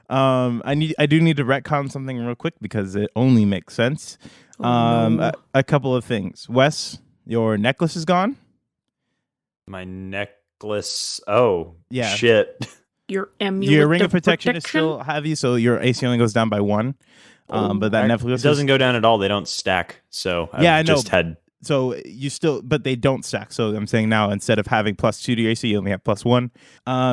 I do need to retcon something real quick because it only makes sense. No. A couple of things. Wes, your necklace is gone. My necklace. Oh, Yeah. shit. Your amulet Your ring of protection is still heavy, so your AC only goes down by 1. But that necklace It doesn't go down at all. They don't stack. So Yeah, I I've know. just had. So you still, but they don't stack. So I'm saying now, instead of having +2 to your AC, you only have +1.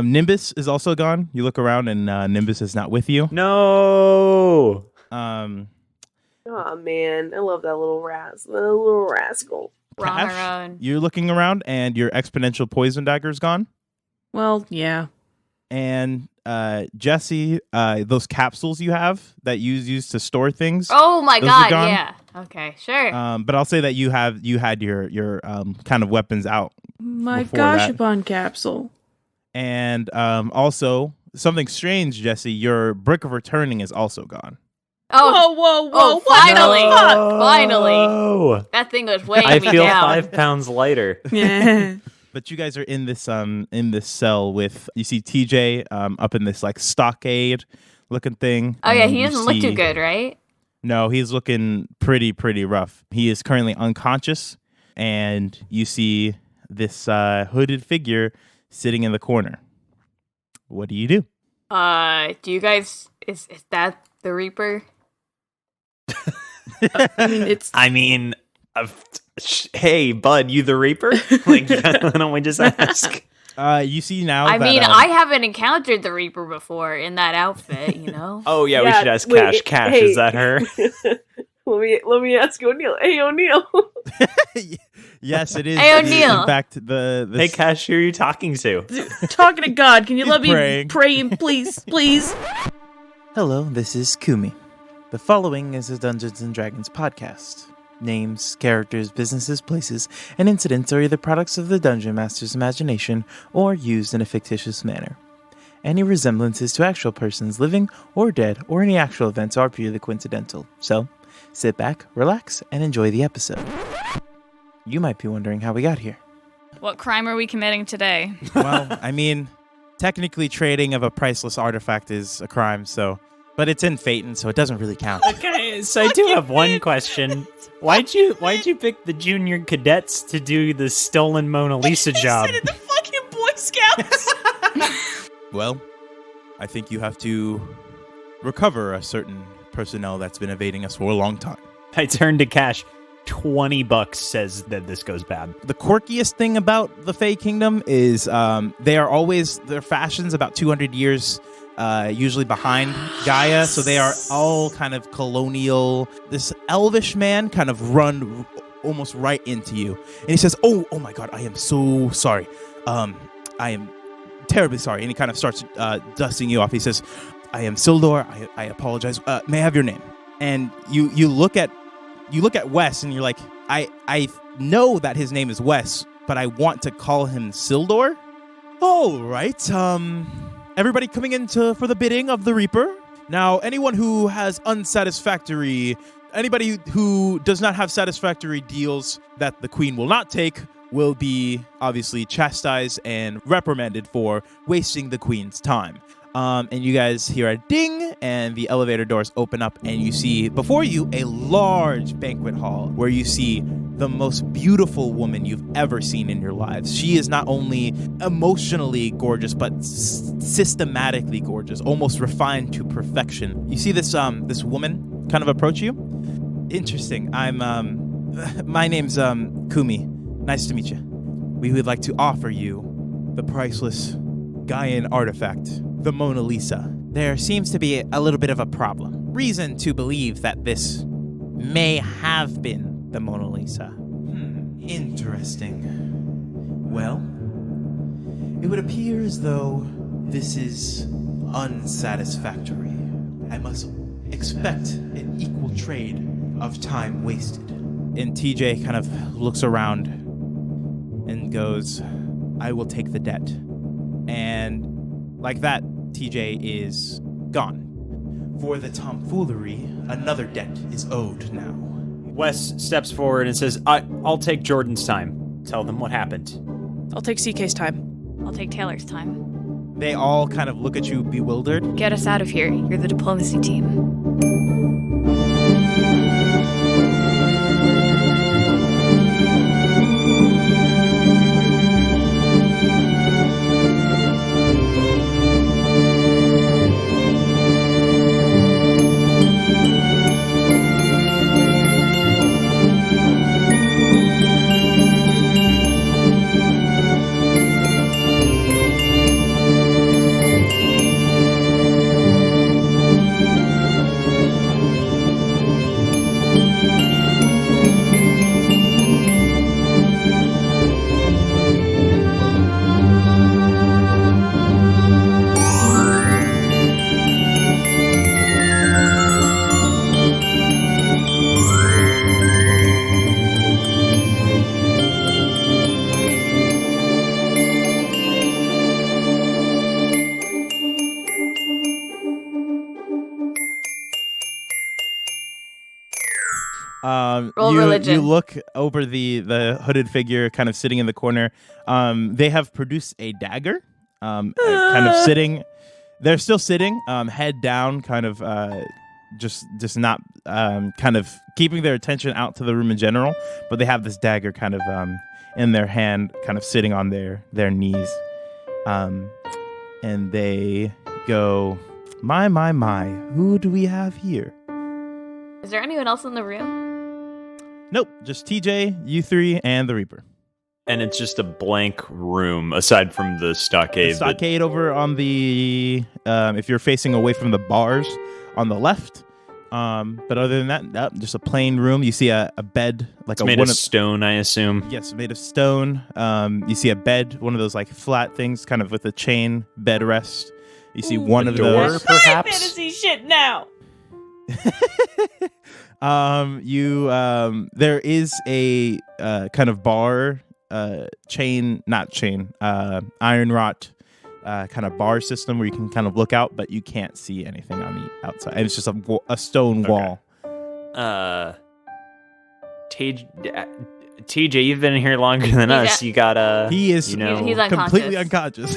Nimbus is also gone. You look around and Nimbus is not with you. No. Oh man, I love that little rascal. Cash, you're looking around and your exponential poison dagger is gone. Well, yeah. And Jesse, those capsules you have that you use to store things. Oh my god, yeah. Okay, sure. But I'll say that you had your kind of weapons out. My Gashapon capsule. And also something strange, Jesse, your brick of returning is also gone. Oh, whoa! Finally, No. finally. That thing was weighing I me feel down. 5 pounds lighter. Yeah. But you guys are in this cell with, you see TJ up in this like stockade looking thing. Oh yeah, he doesn't look too good, right? No, he's looking pretty rough. He is currently unconscious, and you see this hooded figure sitting in the corner. What do you do? Do you guys, is that the Reaper? I mean, Hey, bud, you the Reaper? Like, why don't we just ask? You see now I that, mean, I haven't encountered the Reaper before in that outfit, you know? Oh, yeah, we Yeah, should ask wait, Cash. Cash, hey. is that her? Let me ask O'Neill. Hey O'Neill. yes, it is. Hey, it is, O'Neill. in fact, the Hey, Cash, who are you talking to? talking to God, can you He's let me praying. pray, please? Hello, this is Kumi. The following is a Dungeons & Dragons podcast. Names, characters, businesses, places, and incidents are either products of the Dungeon Master's imagination or used in a fictitious manner. Any resemblances to actual persons, living or dead, or any actual events are purely coincidental. So, sit back, relax, and enjoy the episode. You might be wondering how we got here. What crime are we committing today? Well, I mean, technically trading of a priceless artifact is a crime, so, but it's in Phaeton, so it doesn't really count. Okay, so I do have one question. Why'd you pick the junior cadets to do the stolen Mona Lisa job? The fucking Boy Scouts. Well, I think you have to recover a certain personnel that's been evading us for a long time. I turned to Cash. $20 says that this goes bad. The quirkiest thing about the Fae Kingdom is their fashion's about 200 years usually behind Gaia, so they are all kind of colonial. This elvish man kind of run almost right into you, and he says, oh my god, I am so sorry. I am terribly sorry. And he kind of starts dusting you off. He says, I am Sildor, I apologize. May I have your name? And you look at Wes and you're like, I know that his name is Wes, but I want to call him Sildor. All right. Everybody coming in for the bidding of the Reaper. Now, anyone who has anybody who does not have satisfactory deals that the Queen will not take will be obviously chastised and reprimanded for wasting the Queen's time. And you guys hear a ding, and the elevator doors open up, and you see before you a large banquet hall where you see the most beautiful woman you've ever seen in your lives. She is not only emotionally gorgeous, but systematically gorgeous, almost refined to perfection. You see this woman kind of approach you. Interesting. My name's Kumi. Nice to meet you. We would like to offer you the priceless Gaian artifact, the Mona Lisa. There seems to be a little bit of a problem. Reason to believe that this may have been the Mona Lisa. Interesting. Well, it would appear as though this is unsatisfactory. I must expect an equal trade of time wasted. And TJ kind of looks around and goes, I will take the debt. And like that, TJ is gone. For the tomfoolery, another debt is owed now. Wes steps forward and says, I'll take Jordan's time. Tell them what happened. I'll take CK's time. I'll take Taylor's time. They all kind of look at you bewildered. Get us out of here. You're the diplomacy team. Roll you religion. look over the hooded figure kind of sitting in the corner. They have produced a dagger, kind of sitting. They're still sitting, head down, kind of just not kind of keeping their attention out to the room in general. But they have this dagger kind of in their hand, kind of sitting on their knees, and they go, my, who do we have here? Is there anyone else in the room? Nope, just TJ, you three, and the Reaper. And it's just a blank room aside from the stockade. The stockade over on the, if you're facing away from the bars on the left. But other than that, nope, just a plain room. You see a bed, like It's made of stone, I assume. Yes, made of stone. You see a bed, one of those like flat things, kind of with a chain bed rest. You see one of door, those. perhaps? Fantasy shit now. There is a kind of bar, iron wrought kind of bar system where you can kind of look out, but you can't see anything on the outside. And it's just a stone wall. TJ, you've been here longer than us. You got He is He's completely unconscious.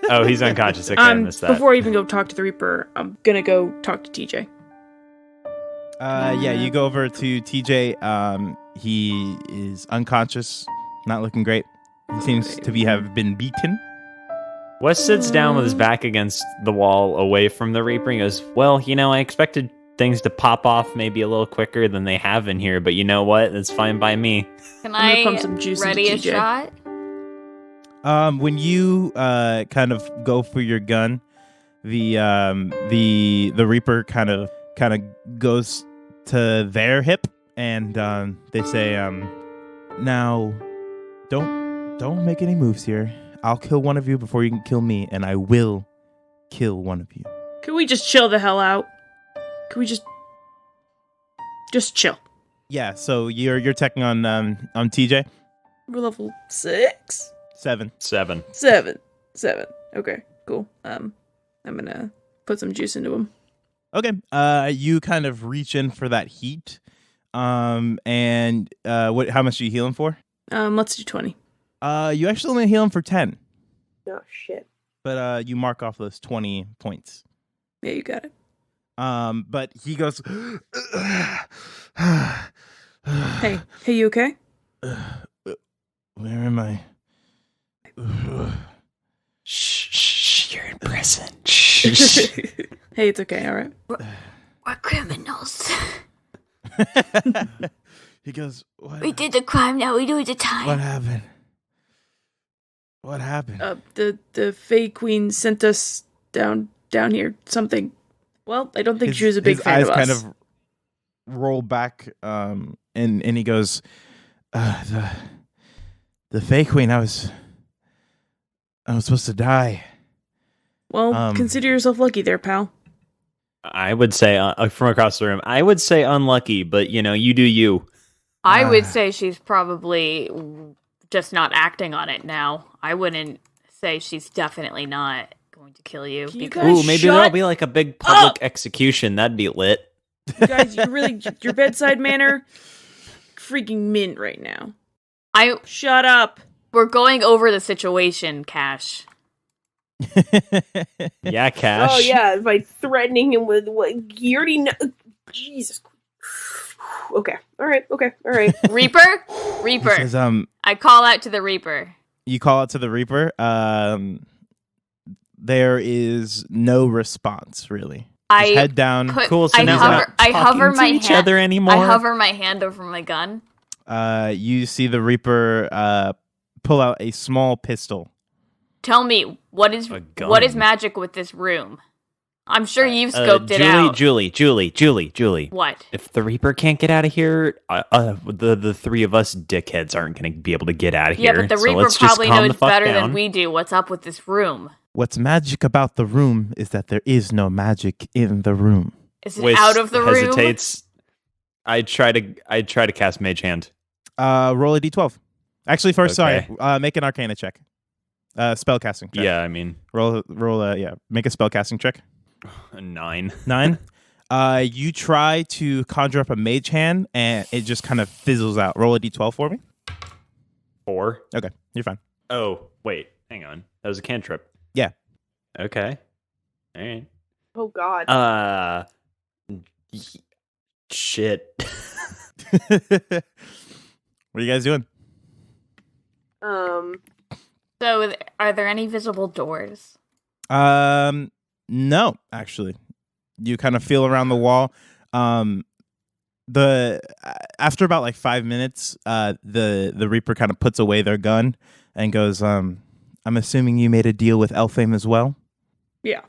Oh, he's unconscious. Okay, I missed that. Before I even go talk to the Reaper, I'm gonna go talk to TJ. Yeah, you go over to TJ. He is unconscious, not looking great. He seems to have been beaten. Wes sits down with his back against the wall away from the Reaper and goes, well, I expected things to pop off maybe a little quicker than they have in here, but you know what? That's fine by me. Can I'm gonna I pump some juice ready a into TJ. shot? When you kind of go for your gun, the Reaper kind of goes to their hip, and they say, "Now, don't make any moves here. I'll kill one of you before you can kill me, and I will kill one of you." Can we just chill the hell out? Can we just chill? Yeah. So you're teching on TJ. We're level 6, 7. 7. 7. Okay, cool. I'm gonna put some juice into him. Okay. You kind of reach in for that heat. And how much do you heal him for? Let's do 20. You actually only heal him for 10, Oh shit. but you mark off those 20 points. Yeah, you got it. But he goes, Hey, you okay? where am I? Shh, you're in prison. Shh. Hey, it's okay, alright. We're criminals. He goes, what? We did the crime, now we do the What time. happened? What happened? The Fae Queen sent us down here. Something. Well, I don't think she was a big his fan eyes of us. kind of roll back, and he goes, the Fae Queen, I was supposed to die. Well, consider yourself lucky there, pal. I would say, from across the room, I would say unlucky, but, you do you. I would say she's probably just not acting on it now. I wouldn't say she's definitely not going to kill you. Can you because guys Ooh, maybe shut there'll be like a big public up! execution. That'd be lit. You guys, your bedside manner, freaking mint right now. I Shut up. we're going over the situation, Cash. Yeah, Cash. Oh yeah, by threatening him with what you already know. Jesus. Okay. All right. Reaper? He says, I call out to the Reaper. you call out to the Reaper. There is no response, really. I Just head down. Cool. So I now hover, I hover to my each hand. other anymore. I hover my hand over my gun. You see the Reaper pull out a small pistol. Tell me what is A gun. what is magic with this room? I'm sure you've scoped it out. Julie. What? If the Reaper can't get out of here, the three of us dickheads aren't going to be able to get out of Yeah, here. but the So Reaper let's just probably calm the knows fuck better down. than we do what's up with this room. What's magic about the room is that there is no magic in the room. Is it Wiz out of the room? hesitates. I try to cast Mage Hand. Roll a d12. Actually, first, Okay. sorry, make an Arcana check. Spellcasting check. Yeah, I mean, Make a spellcasting check. a 9. 9. You try to conjure up a mage hand, and it just kind of fizzles out. Roll a d12 for me. 4. Okay, you're fine. Oh, wait, hang on. That was a cantrip. Yeah. Okay. All right. Oh God. Shit. What are you guys doing? So, are there any visible doors? No, actually. You kind of feel around the wall. After about like 5 minutes, the Reaper kind of puts away their gun and goes, I'm assuming you made a deal with Elfame as well? Yeah.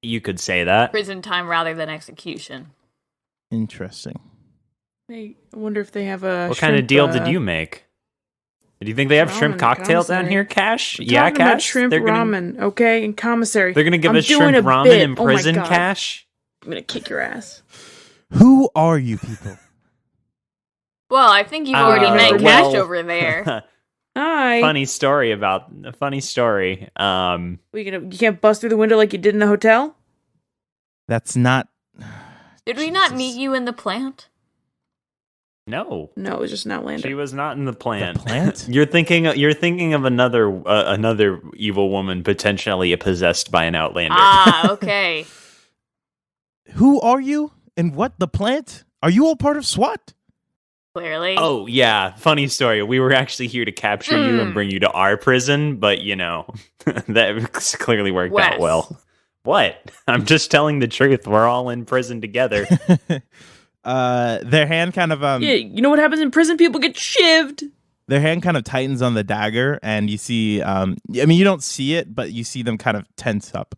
You could say that. Prison time rather than execution. Interesting. Hey, I wonder if they have a What kind of deal did you make? Do you think they have shrimp ramen cocktails down commissary. here, Cash? We're Yeah, talking about Cash? shrimp ramen, okay? And commissary. They're gonna give I'm us doing shrimp a ramen bit. in Oh my prison, God. Cash? I'm gonna kick your ass. Who are you people? Well, I think you've already met well- Cash over there. Hi. funny story. You can't bust through the window like you did in the hotel? That's not... Did we not meet you in the plant? No. No, it was just an Outlander. She was not in the plant. The plant? You're thinking of another evil woman potentially possessed by an Outlander. Ah, okay. Who are you? And what? The plant? Are you all part of SWAT? Clearly. Oh yeah, funny story. We were actually here to capture you and bring you to our prison, but that clearly worked out well. What? I'm just telling the truth. We're all in prison together. Their hand kind of Yeah, you know what happens in prison? People get shivved. their hand kind of tightens on the dagger, and you see you don't see it, but you see them kind of tense up.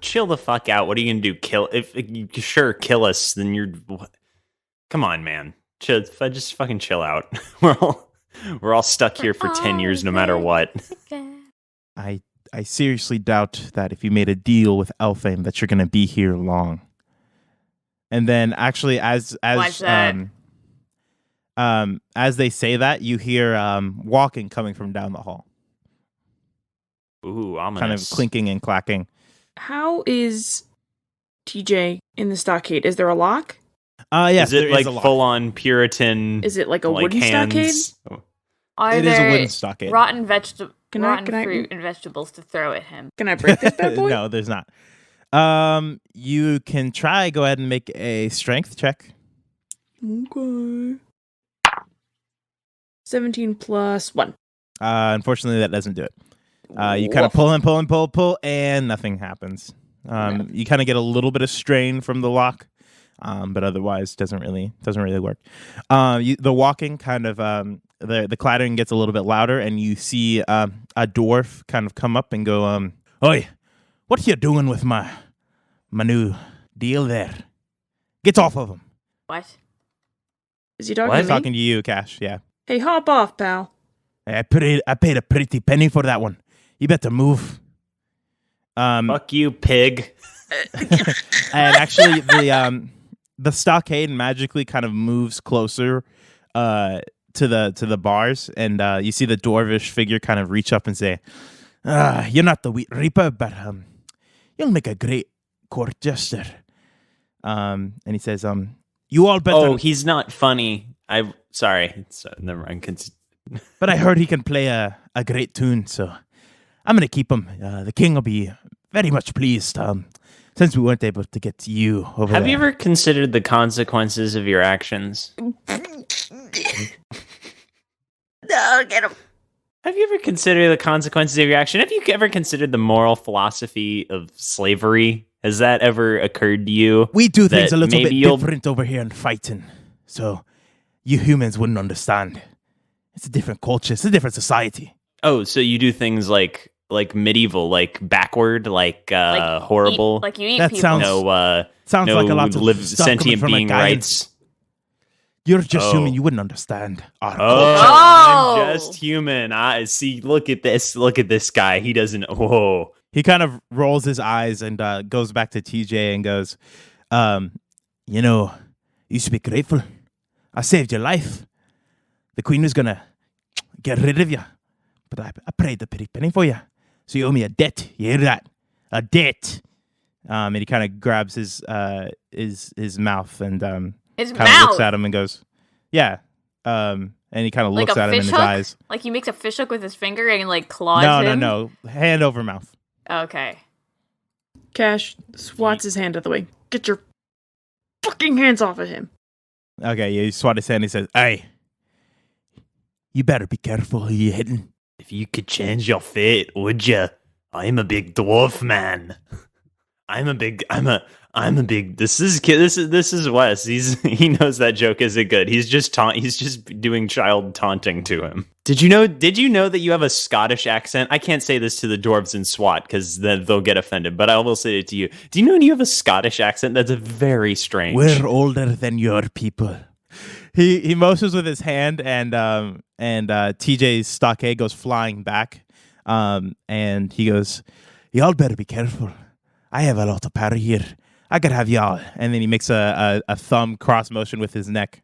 Chill the fuck out. What are you gonna do? Kill? If you kill us, then you're. Come on, man. Just fucking chill out. We're all stuck here for 10 years, no matter what. I seriously doubt that if you made a deal with Elfame that you're going to be here long. And then actually as Why's that? as they say that, you hear walking coming from down the hall. Ooh, ominous. Kind of clinking and clacking. How is TJ in the stockade? Is there a lock? Yes, is it there like a lock. full on Puritan? Is it like a wooden hands? stockade? Are It is a there wooden stockade. rotten Can I- fruit and vegetables to throw at him? Can I break this bad boy? No, there's not. You can try. Go ahead and make a strength check. Okay. 17 plus 1. Unfortunately, that doesn't do it. You kind of pull, and nothing happens. You kind of get a little bit of strain from the lock, but otherwise doesn't really work. The walking kind of the clattering gets a little bit louder, and you see a dwarf kind of come up and go, "Oi, what you doing with my new deal there? Get off of him." What? Is he talking What? to He's me? talking to you, Cash. Yeah. Hey, hop off, pal. I paid a pretty penny for that one. You better move. Fuck you, pig. And actually, the stockade magically kind of moves closer to the bars, and you see the dwarvish figure kind of reach up and say, "You're not the Wheat Reaper, but you'll make a great court jester." And he says, "You all better." Oh, he's not funny. Sorry. Never mind. But I heard he can play a great tune, so I'm going to keep him. The king will be very much pleased, since we weren't able to get to you over Have there. you ever considered the consequences of your actions? No, get him. Have you ever considered the consequences of your action? Have you ever considered the moral philosophy of slavery? Has that ever occurred to you? We do things a little bit maybe different over here in fighting, so you humans wouldn't understand. It's a different culture. It's a different society. Oh, so you do things like medieval, like backward, like horrible. You eat That people. sounds- Sounds no like a lot of stuff coming sentient from a being guy in- rights. You're just Oh. human. You wouldn't understand our Oh, culture. Oh. I'm just human. I see. Look at this. Look at this guy. He doesn't. Whoa. He kind of rolls his eyes and goes back to TJ and goes, you should be grateful. I saved your life. The queen was going to get rid of you, but I paid the pretty penny for you. So you owe me a debt. You hear that? A debt. And he kind of grabs his mouth and His kind of looks mouth. at him and goes, yeah. And he kind of Like looks a at him in fish his hook? eyes. Like he makes a fish hook with his finger and like claws No, him? no. Hand over mouth. Okay. Cash swats his hand out of the way. Get your fucking hands off of him. Okay, yeah, he swats his hand and he says, hey, you better be careful who you're hitting. If you could change your fate, would you? I'm a big dwarf man. I'm a big. This is Wes. He knows that joke isn't good. He's just doing child taunting to him. Did you know that you have a Scottish accent? I can't say this to the dwarves in SWAT because then they'll get offended. But I will say it to you. Do you know you have a Scottish accent? That's very strange. We're older than your people. He motions with his hand, and TJ's stockade goes flying back. And he goes, y'all better be careful. I have a lot of power here. I could have y'all. And then he makes a thumb cross motion with his neck.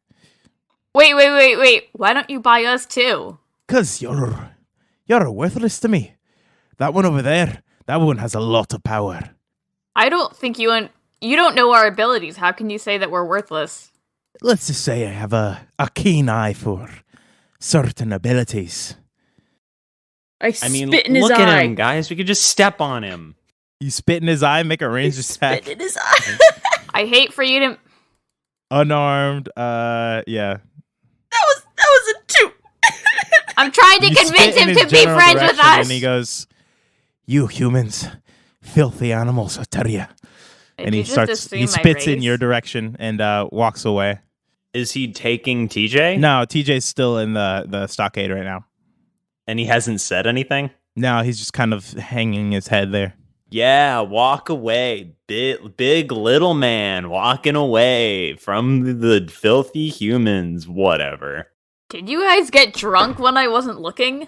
Wait. Why don't you buy us too? 'Cause you're worthless to me. That one over there, that one has a lot of power. I don't think you don't know our abilities. How can you say that we're worthless? Let's just say I have a keen eye for certain abilities. I mean, spit in his look eye. at him, guys. We could just step on him. You spit in his eye, make a ranged attack. Spit in his eye. I hate for you to. Unarmed, yeah. That was a 2. I'm trying to You convince spit in him his to be general friends with direction, us. And he goes, you humans, filthy animals, I tell ya. Did And you he just starts, assume he my spits in race? your direction and walks away. Is he taking TJ? No, TJ's still in the stockade right now. And he hasn't said anything? No, he's just kind of hanging his head there. Yeah, walk away. Big little man walking away from the filthy humans. Whatever. Did you guys get drunk when I wasn't looking?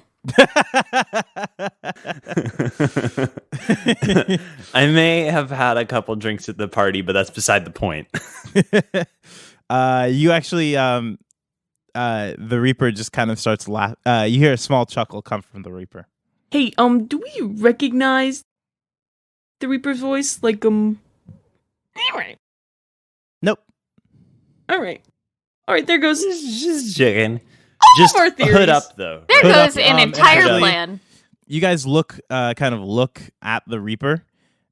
I may have had a couple drinks at the party, but that's beside the point. You actually, the Reaper just kind of starts laughing. You hear a small chuckle come from the Reaper. Hey, do we recognize the Reaper's voice? Like, Alright. Nope. Alright, there goes. Just chicken. Just our theories. hood up, though. There Put goes up, an entire actually- plan. You guys look at the Reaper,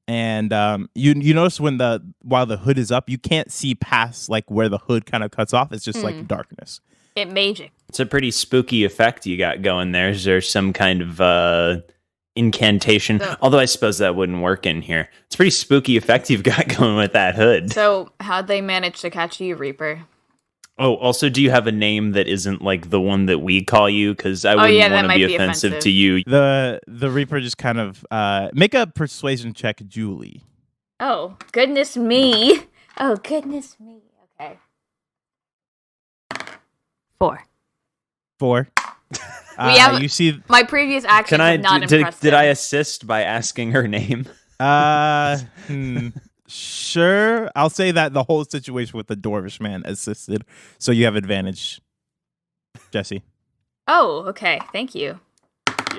and you notice while the hood is up, you can't see past like where the hood kind of cuts off. It's just like darkness. It magic. It's a pretty spooky effect you got going there. Is there some kind of incantation? So- Although I suppose that wouldn't work in here. It's a pretty spooky effect you've got going with that hood. So, how'd they manage to catch you, Reaper? Oh, also, do you have a name that isn't like the one that we call you? Because I wouldn't yeah, that want to might be be offensive offensive. to you. The Reaper just kind of make a persuasion check, Julie. Oh, goodness me. Oh, goodness me. Okay. 4. 4. We have- You see, My previous actions Can I have not did impressed did him. I assist by asking her name? sure. I'll say that the whole situation with the Dwarvish man assisted, so you have advantage, Jesse. Oh, okay. Thank you.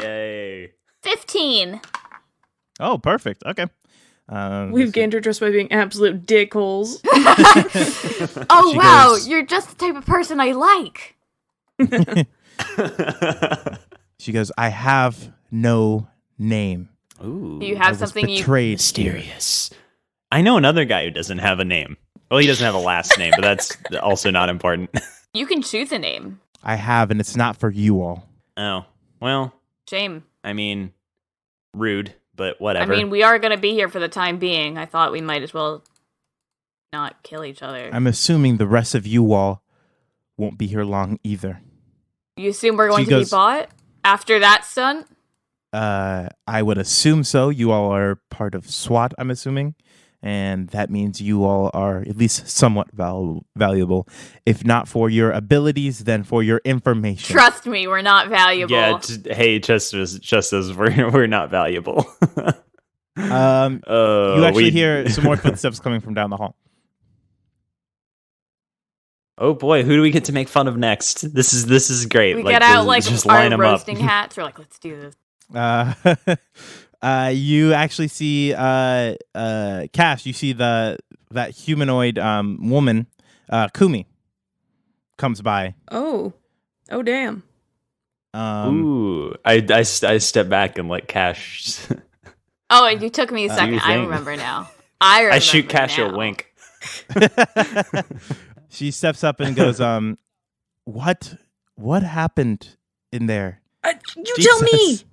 Yay! 15. Oh, perfect. Okay. We've gained her just by being absolute dickholes. Oh, She wow. goes- You're just the type of person I like. She goes, I have no name. Ooh. Do you have I was something betrayed. Mysterious. I know another guy who doesn't have a name. Well, he doesn't have a last name, but that's also not important. You can choose a name. I have, and it's not for you all. Oh, well, Shame. I mean, rude, but whatever. I mean, we are going to be here for the time being. I thought we might as well not kill each other. I'm assuming the rest of you all won't be here long either. You assume we're going She to goes- be bought after that stunt? I would assume so. You all are part of SWAT, I'm assuming. And that means you all are at least somewhat valuable. If not for your abilities, then for your information. Trust me, we're not valuable. Yeah, just as we're not valuable. You actually we- hear some more footsteps coming from down the hall. Oh boy, who do we get to make fun of next? This is great. We get out just our line 'em up. roasting hats. We're like, let's do this. You actually see Cash. You see that humanoid woman, Kumi, comes by. Oh damn. Ooh, I step back and let Cash. Oh, you took me a do second. your I thing. remember now. I remember I shoot Cash now. a wink. She steps up and goes, what happened in there? You tell me. Jesus.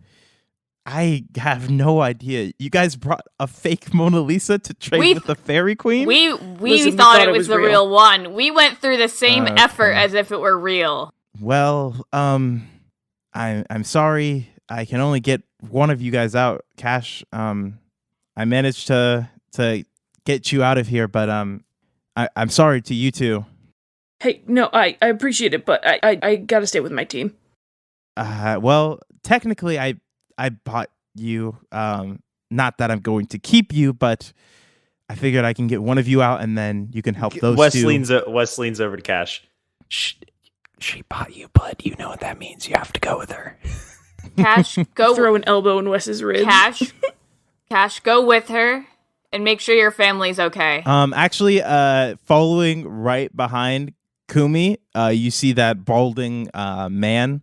I have no idea. You guys brought a fake Mona Lisa to trade with the Fairy Queen? We Listen, thought it was the real one. We went through the same Okay. effort as if it were real. Well, I'm sorry. I can only get one of you guys out. Cash, I managed to get you out of here, but I'm sorry to you two. Hey, no, I appreciate it, but I gotta stay with my team. Well, technically, I bought you. Not that I'm going to keep you, but I figured I can get one of you out, and then you can help those Wes two. leans over to Cash. She bought you, bud. You know what that means. You have to go with her. Cash, go. Throw an elbow in Wes's ribs. Cash, go with her and make sure your family's okay. Actually, following right behind Kumi, you see that balding man,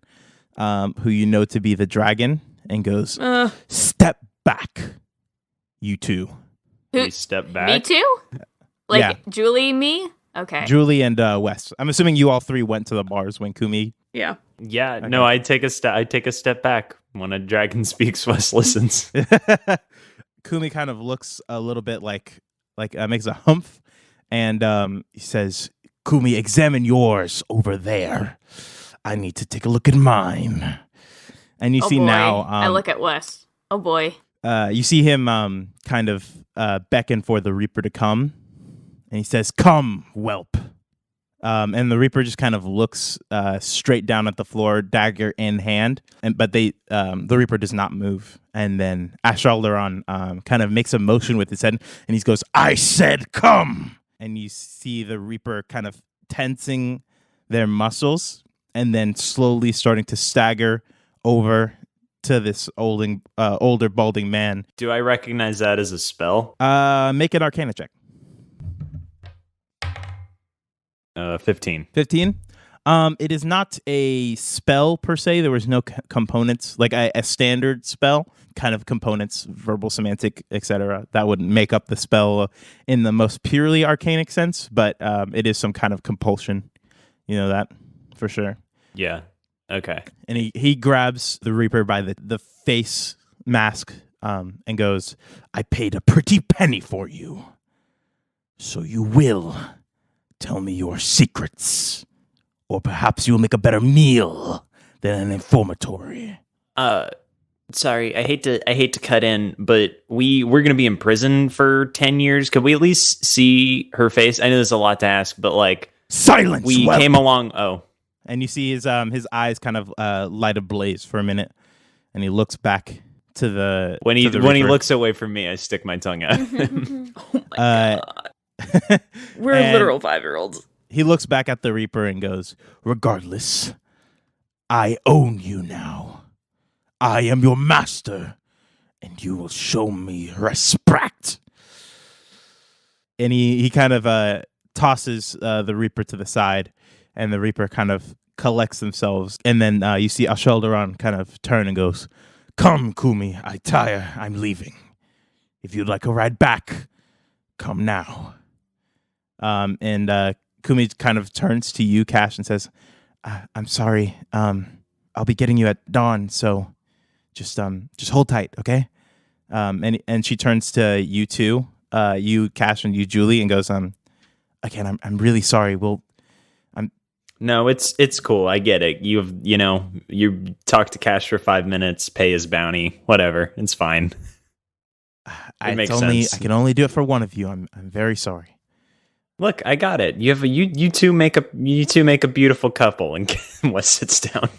who you know to be the dragon, and goes, "Step back, you two." We step back. Me too? Like Yeah. Julie, me? Okay. Julie and Wes. I'm assuming you all three went to the bars when Kumi. Yeah. Yeah, Okay. no, I take a step back when a dragon speaks. Wes listens. Kumi kind of looks a little bit like makes a humph, and he says, "Kumi, examine yours over there. I need to take a look at mine." And you Oh see boy. now, I look at Wes. Oh boy. you see him kind of beckon for the Reaper to come, and he says, "Come, whelp." And the Reaper just kind of looks straight down at the floor, dagger in hand, but the Reaper does not move. And then Ashaldron kind of makes a motion with his head, and he goes, "I said, come!" And you see the Reaper kind of tensing their muscles, and then slowly starting to stagger over to this older balding man. Do I recognize that as a spell? Make an Arcana check. 15. 15. It is not a spell per se. There was no components, like a standard spell, kind of components, verbal, semantic, etc. That wouldn't make up the spell in the most purely arcanic sense, but it is some kind of compulsion. You know that for sure. Yeah. Okay. And he grabs the Reaper by the face mask and goes, "I paid a pretty penny for you, so you will tell me your secrets, or perhaps you will make a better meal than an informatory." Sorry, I hate to cut in, but we're gonna be in prison for 10 years. Could we at least see her face? I know there's a lot to ask, but like, Silence. we whelp! came along. Oh, And you see his eyes kind of light ablaze for a minute, and he looks back to the when he to the when he Reaper. looks away from me, I stick my tongue out. Oh my god. We're and- literal 5-year-olds. He looks back at the Reaper and goes, "Regardless, I own you now. I am your master, and you will show me respect." And he kind of tosses the Reaper to the side, and the Reaper kind of collects themselves, and then you see Ashaldaran kind of turn and goes, "Come, Kumi, I tire. I'm leaving. If you'd like a ride back, come now." And Kumi kind of turns to you, Cash, and says, "I'm sorry. I'll be getting you at dawn, so just hold tight, okay?" And she turns to you two, you Cash and you Julie, and goes, "Again, I'm really sorry. No, it's cool. I get it. You talk to Cash for 5 minutes, pay his bounty, whatever. It's fine. It makes sense. I can only do it for one of you. I'm very sorry." Look, I got it. You two make a beautiful couple. And Wes sits down.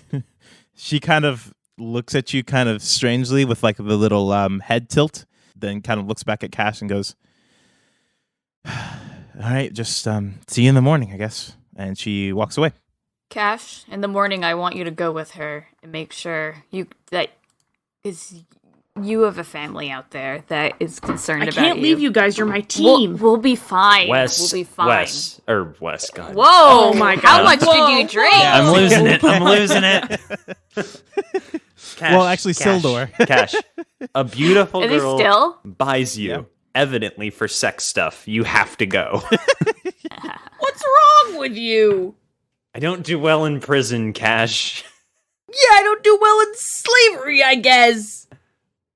She kind of looks at you kind of strangely with like the little head tilt, then kind of looks back at Cash and goes, "All right, just see you in the morning, I guess." And she walks away. Cash, in the morning, I want you to go with her and make sure because you have a family out there that is concerned about you. I can't leave you guys. You're my team. We'll be fine. Wes, we'll be fine. Wes, God. Whoa! Oh my God! How much did you drink? Yeah, I'm losing it. Cash, Well, actually, Sildor. Cash, a beautiful Is he girl still? buys you, evidently for sex stuff. You have to go. What's wrong with you? I don't do well in prison, Cash. Yeah, I don't do well in slavery, I guess.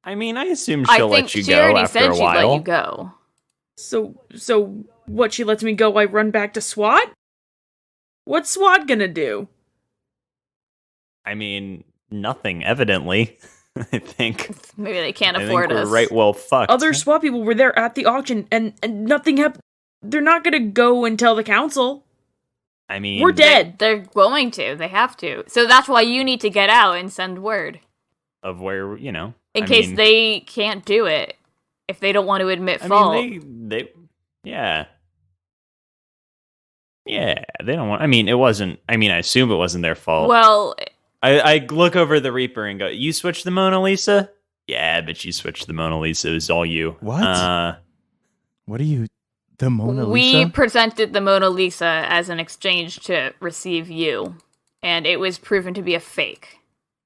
I mean, I assume she'll let you she go already after said a she'd while. let you go. So what? She lets me go. I run back to SWAT. What's SWAT gonna do? I mean, nothing, evidently. I think. Maybe they can't I think afford we're us. right well fucked. Other SWAT people were there at the auction, and nothing happened. They're not gonna go and tell the council. I mean, We're dead. They're going to. They have to. So that's why you need to get out and send word. Of where, In case they can't do it. If they don't want to admit fault. Yeah. Yeah, they don't want, it wasn't, I assume it wasn't their fault. Well, I look over the Reaper and go, "You switched the Mona Lisa?" "Yeah, but you switched the Mona Lisa. It was all you." What? What are you, the Mona Lisa? we presented the Mona Lisa as an exchange to receive you. And it was proven to be a fake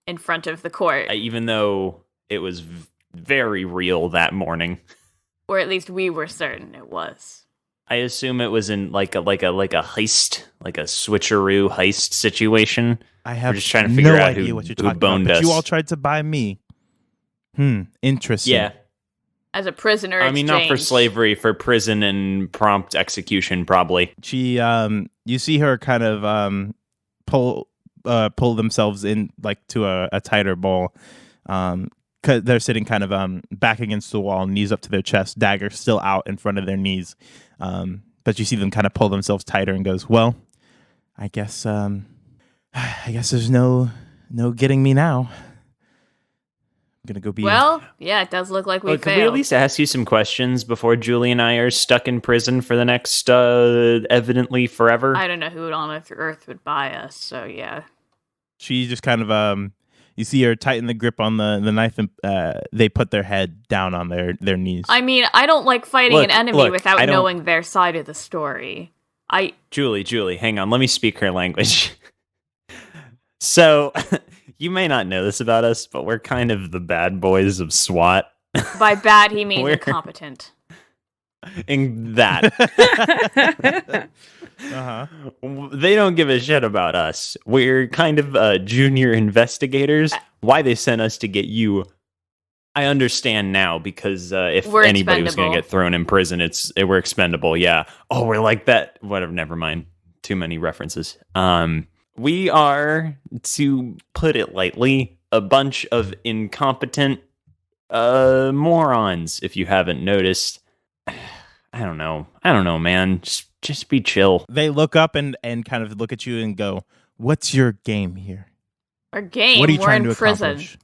in front of the court. Even though it was very real that morning. Or at least we were certain it was. I assume it was in like a heist, like a switcheroo heist situation. I have We're just trying to figure no out idea who what you're talking boned about, but you us. all tried to buy me. Interesting. Yeah. As a prisoner exchange. Not for slavery, for prison and prompt execution, probably. She, you see her kind of pull themselves in like to a tighter ball. Cause they're sitting kind of back against the wall, knees up to their chest, dagger still out in front of their knees. But you see them kind of pull themselves tighter and goes, "Well, I guess there's no getting me now. I'm gonna go be." Well, yeah, it does look like we Can we at failed. least ask you some questions before Julie and I are stuck in prison for the next, evidently forever? I don't know who on earth would buy us, so yeah. She just kind of you see her tighten the grip on the knife, and they put their head down on their knees. I mean, I don't like fighting an enemy look, without I don't- knowing their side of the story. Julie, hang on. Let me speak her language. So, you may not know this about us, but we're kind of the bad boys of SWAT. By bad, he means We're- incompetent. In that. They don't give a shit about us. We're kind of junior investigators. Why they sent us to get you, I understand now, because if We're anybody was going to expendable. get thrown in prison, we're expendable. Yeah. Oh, we're like that. Whatever. Never mind. Too many references. We are, to put it lightly, a bunch of incompetent morons. If you haven't noticed, I don't know, man. Just be chill. They look up and kind of look at you and go, "What's your game here? Our game, What are you we're trying in to prison. accomplish?"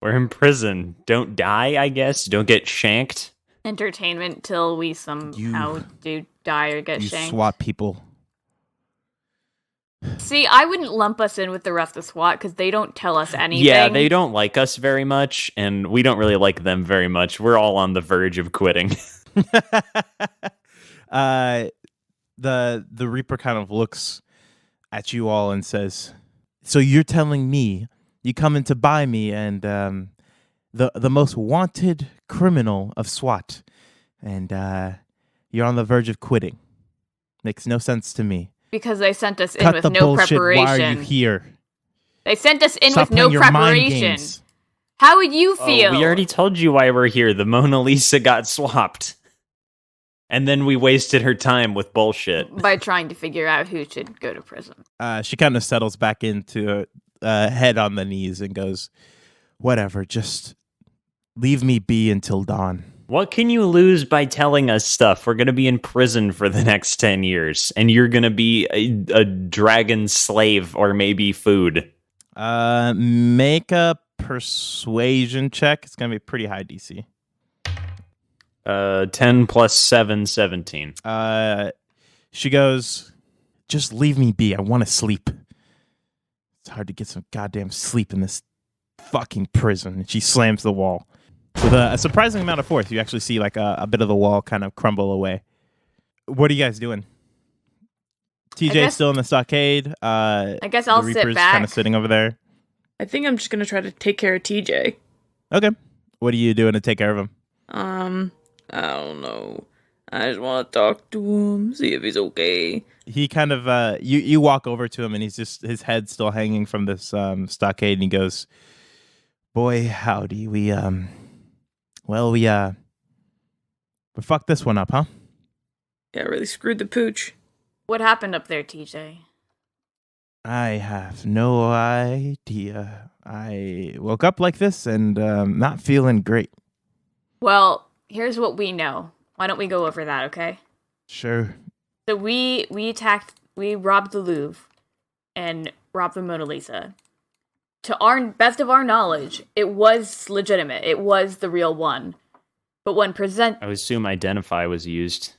We're in prison. Don't die, I guess. Don't get shanked. Entertainment till we somehow do die or get You shanked. SWAT people. See, I wouldn't lump us in with the rest of SWAT because they don't tell us anything. Yeah, they don't like us very much, and we don't really like them very much. We're all on the verge of quitting. The Reaper kind of looks at you all and says, "So you're telling me you come in to buy me, and the most wanted criminal of SWAT, and you're on the verge of quitting? Makes no sense to me. Because they sent us in Cut with the no bullshit. preparation. Why are you here? They sent us in Stop with no playing your mind preparation. games. How would you feel? We already told you why we're here. The Mona Lisa got swapped. And then we wasted her time with bullshit. By trying to figure out who should go to prison. She kind of settles back into head on the knees and goes, "Whatever, just leave me be until dawn." What can you lose by telling us stuff? We're going to be in prison for the next 10 years, and you're going to be a dragon slave or maybe food. Make a persuasion check. It's going to be pretty high DC. 10 plus 7, 17. She goes, "Just leave me be. I want to sleep. It's hard to get some goddamn sleep in this fucking prison." And she slams the wall. With a surprising amount of force, you actually see like a bit of the wall kind of crumble away. What are you guys doing? TJ's still in the stockade. I guess I'll sit back. Kind of sitting over there. I think I'm just gonna try to take care of TJ. Okay. What are you doing to take care of him? I don't know. I just want to talk to him, see if he's okay. He kind of you walk over to him and he's just his head's still hanging from this stockade, and he goes, "Boy, howdy, we fucked this one up, huh?" Yeah, really screwed the pooch. What happened up there, TJ? I have no idea. I woke up like this and not feeling great. Well, here's what we know. Why don't we go over that, okay? Sure. So we robbed the Louvre and robbed the Mona Lisa. To our best of our knowledge, it was legitimate. It was the real one. But when I would assume identify was used.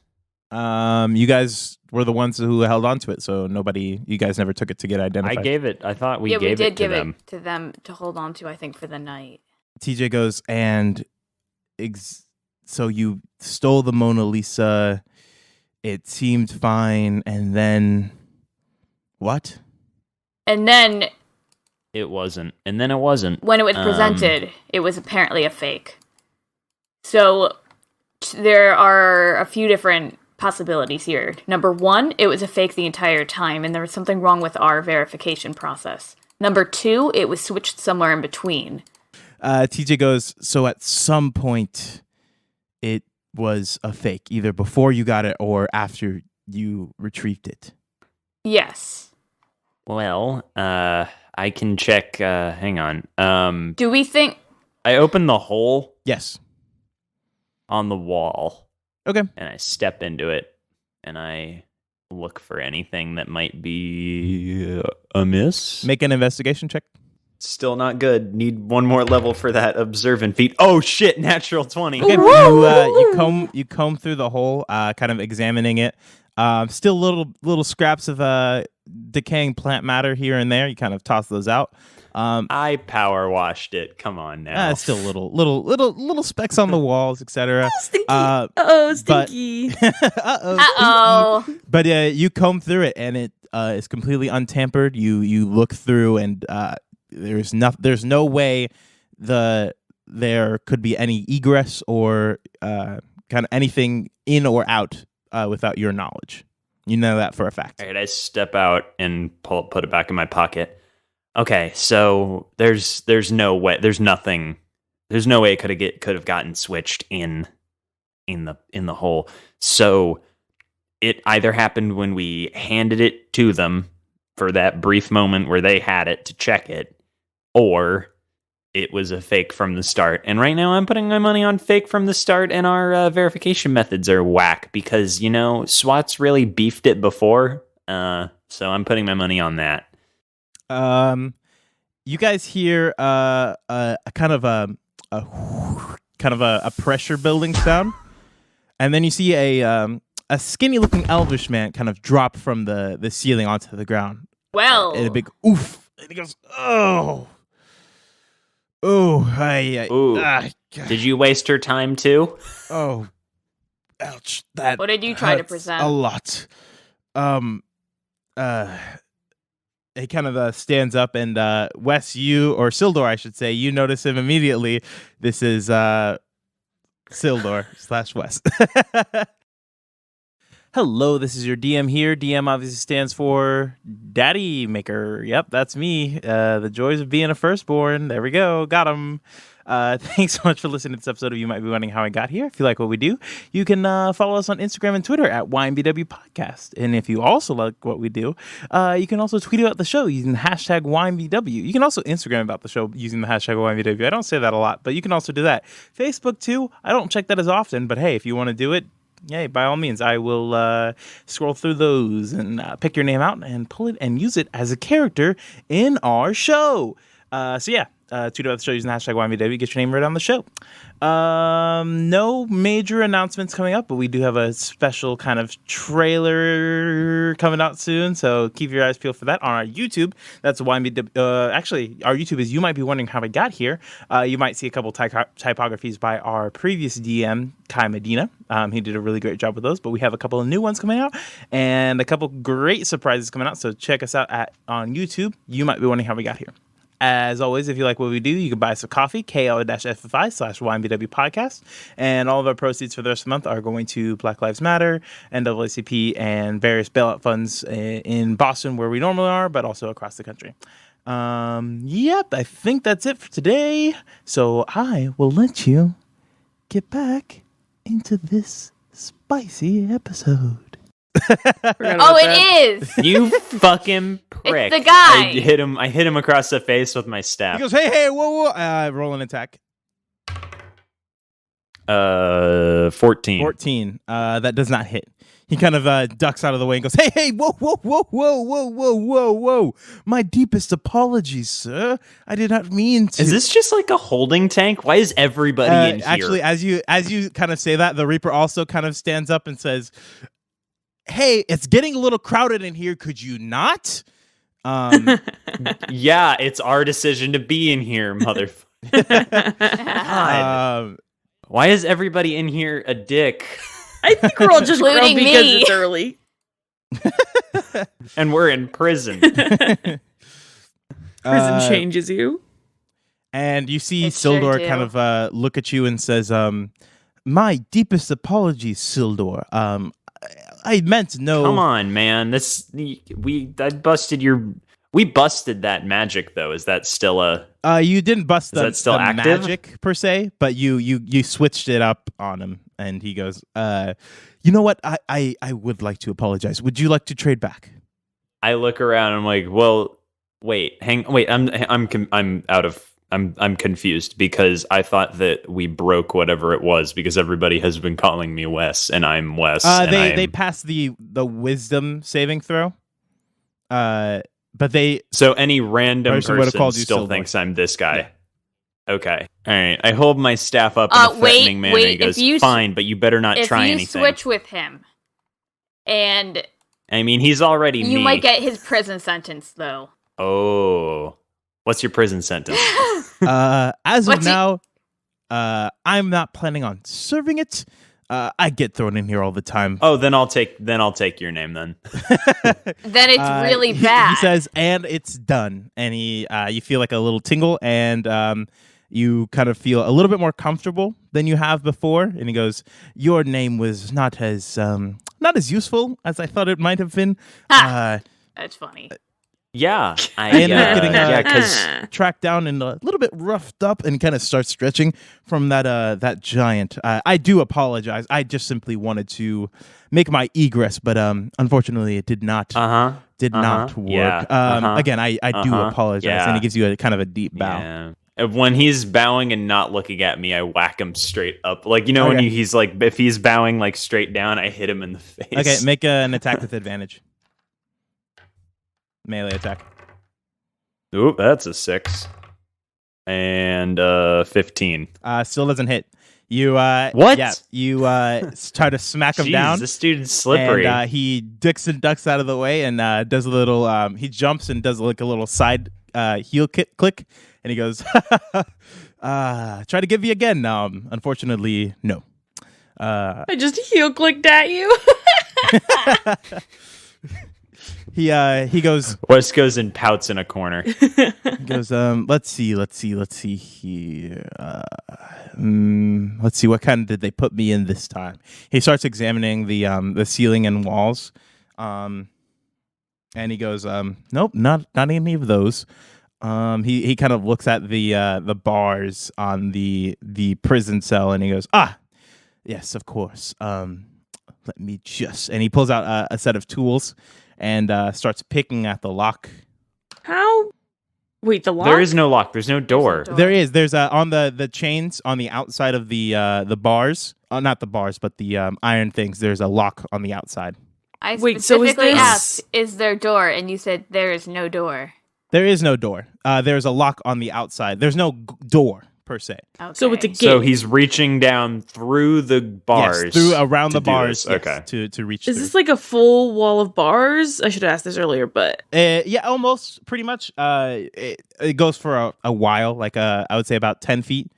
You guys were the ones who held on to it, so you guys never took it to get identified. I gave it. I thought we gave we did it to give them. it to them to hold on to, I think, for the night. TJ goes, "And so you stole the Mona Lisa. It seemed fine, and then what?" And then it wasn't. And then it wasn't. When it was presented, it was apparently a fake. So there are a few different possibilities here. Number one, it was a fake the entire time, and there was something wrong with our verification process. Number two, it was switched somewhere in between. TJ goes, "So at some point, it was a fake, either before you got it or after you retrieved it." Yes. Well, I can check. Hang on. Do we think... I opened the hole. Yes. On the wall. Okay. And I step into it, and I look for anything that might be amiss. Make an investigation check. Still not good. Need one more level for that observant feat. Oh shit! Natural 20. Okay, you comb through the hole, kind of examining it. Still little scraps of decaying plant matter here and there. You kind of toss those out. I power washed it. Come on now. Still little specks on the walls, etc. Stinky. Stinky. Uh-oh. But you comb through it, and it is completely untampered. You look through, and there's no way there could be any egress or kind of anything in or out without your knowledge. You know that for a fact. All right, I step out and put it back in my pocket. Okay, so there's no way, there's no way it could have gotten switched in the hole. So it either happened when we handed it to them for that brief moment where they had it to check it, or it was a fake from the start. And right now I'm putting my money on fake from the start, and our verification methods are whack because, SWAT's really beefed it before. So I'm putting my money on that. You guys hear a kind of a pressure building sound, and then you see a skinny looking elvish man kind of drop from the ceiling onto the ground. Well, and a big oof, and he goes, "Oh, Did you waste her time too? Oh, ouch! What did you try to present? A lot. he kind of stands up, and Wes, or Sildor, I should say, you notice him immediately. This is Sildor / Wes. Hello, this is your DM here. DM obviously stands for Daddy Maker. Yep, that's me. The joys of being a firstborn. There we go. Got him. Thanks so much for listening to this episode of You Might Be Wondering How I Got Here. If you like what we do, you can follow us on Instagram and Twitter at YMBW Podcast. And if you also like what we do, you can also tweet about the show using the hashtag YMBW. You can also Instagram about the show using the hashtag YMBW. I don't say that a lot, but you can also do that. Facebook too. I don't check that as often, but hey, if you want to do it, yay, by all means, I will scroll through those and pick your name out and pull it and use it as a character in our show. Tweet about the show using the hashtag YMBW. Get your name right on the show. No major announcements coming up, but we do have a special kind of trailer coming out soon, so keep your eyes peeled for that on our YouTube. That's YMBW. Actually, our YouTube is You Might Be Wondering How I Got Here. You might see a couple typographies by our previous DM, Kai Medina. He did a really great job with those, but we have a couple of new ones coming out and a couple great surprises coming out, so check us out on YouTube. You Might Be Wondering How We Got Here. As always, if you like what we do, you can buy us a coffee, ko-fi/YMBW podcast. And all of our proceeds for the rest of the month are going to Black Lives Matter, NAACP, and various bailout funds in Boston, where we normally are, but also across the country. Yep, I think that's it for today. So I will let you get back into this spicy episode. It is. You fucking prick! It's the guy. I hit him across the face with my staff. He goes, "Hey, whoa!" Roll an attack. 14. 14. That does not hit. He kind of ducks out of the way and goes, "Hey, whoa! My deepest apologies, sir. I did not mean to." Is this just like a holding tank? Why is everybody in here? Actually, as you kind of say that, the Reaper also kind of stands up and says, "Hey, it's getting a little crowded in here. Could you not?" Yeah, it's our decision to be in here, motherfucker. God. Why is everybody in here a dick? I think we're all just grumpy Including because me. it's early. And we're in prison. Prison changes you. And you see It sure Sildor do. kind of look at you and says, "My deepest apologies, Sildor. I meant no." Come on, man. We busted that magic though. Is that still a? You didn't bust Is that still the active? magic per se, but you switched it up on him, and he goes, "You know what? I would like to apologize. Would you like to trade back?" I look around. And I'm like, well, wait. I'm confused because I thought that we broke whatever it was because everybody has been calling me Wes and I'm Wes. They passed the wisdom saving throw. But so any random person would have person called you still Sildor. thinks I'm this guy. Yeah. Okay. All right. I hold my staff up in a threatening manner. He goes, fine, but you better not try anything. If you switch with him, and I mean, he's already you me. might get his prison sentence, though. Oh. What's your prison sentence? As of now, I'm not planning on serving it. I get thrown in here all the time. Oh, then I'll take your name then. Then it's really bad. He says, "And it's done." And you feel like a little tingle, and you kind of feel a little bit more comfortable than you have before. And he goes, "Your name was not as useful as I thought it might have been." That's funny. Yeah, I ended up getting because tracked down and a little bit roughed up, and kind of starts stretching from that giant. I do apologize. I just simply wanted to make my egress, but unfortunately, it did not. Not work. Yeah, Again, I do apologize, yeah. and he gives you a kind of a deep bow. Yeah. When he's bowing and not looking at me, I whack him straight up. Like, you know, when he's like, if he's bowing like straight down, I hit him in the face. Okay, make an attack with advantage. Melee attack. Oop, that's a 6. And 15. Still doesn't hit. You what? Yeah, you try to smack him down. This dude's slippery. And he ducks out of the way and does a little. He jumps and does like a little side heel click, and he goes, "Try to give you again." Unfortunately, no. I just heel clicked at you. he goes. Wes goes and pouts in a corner. He goes. Let's see here. Let's see. What kind did they put me in this time? He starts examining the ceiling and walls. And he goes. Nope, not any of those. He kind of looks at the bars on the prison cell, and he goes, yes, of course. Let me just, and he pulls out a set of tools and starts picking at the lock. How? Wait, the lock? There is no lock. There's no door. There is. There's on the chains on the outside of the bars. Not the bars, but the iron things. There's a lock on the outside. I Wait, so is specifically this- asked, is there door? And you said there is no door. There is no door. There's a lock on the outside. There's no door per se. Okay. So it's a gate. So he's reaching down through the bars. Yes, through around to the do bars. this. Okay. Yes, to reach. Is through. this like a full wall of bars? I should have asked this earlier, but Yeah, almost, pretty much. It goes for a while, like I would say about 10 feet.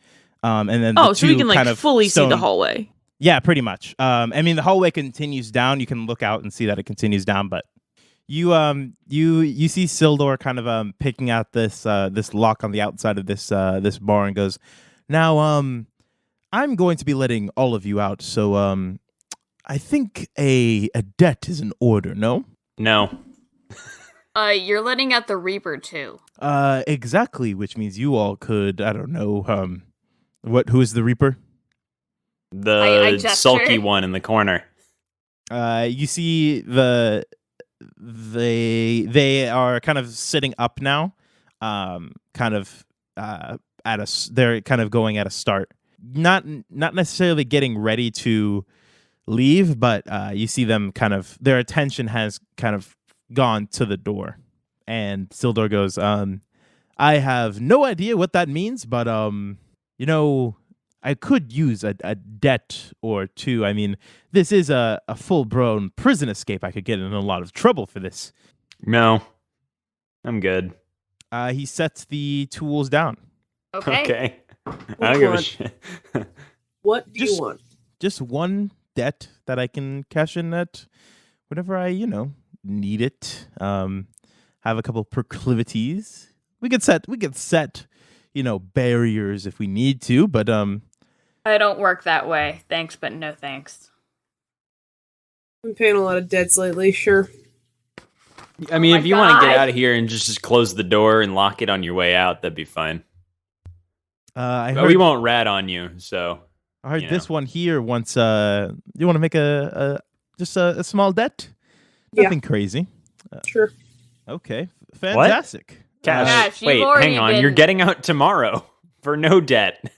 And then so we can like kind of fully see the stone- hallway. Yeah, pretty much. I mean, the hallway continues down. You can look out and see that it continues down, but you see Sildor kind of picking out this lock on the outside of this bar and goes, "Now I'm going to be letting all of you out, so I think a debt is in order, no?" No. You're letting out the Reaper too. Exactly, which means you all could, I don't know, who is the Reaper? The gesture. sulky one in the corner. You see they are kind of sitting up now, they're kind of going at a start, not necessarily getting ready to leave, but you see them kind of, their attention has kind of gone to the door, and Sildor goes, I have no idea what that means, but I could use a debt or two. I mean, this is a full-blown prison escape. I could get in a lot of trouble for this. No. I'm good. He sets the tools down. Okay. I don't give a want? shit. What do Just- you want? Just one debt that I can cash in at whenever I, need it. Have a couple proclivities. We could set, barriers if we need to, but I don't work that way. Thanks, but no thanks. I'm paying a lot of debts lately, sure. I mean, my if you want to God. get out of here and just close the door and lock it on your way out, that'd be fine. I But heard, we won't rat on you, so. I heard you this know. one here wants. You want to make a small debt? Yeah. Nothing crazy. Sure. Okay, fantastic. Cash. Cash, you've Wait, already hang on. You're been- getting out tomorrow for no debt.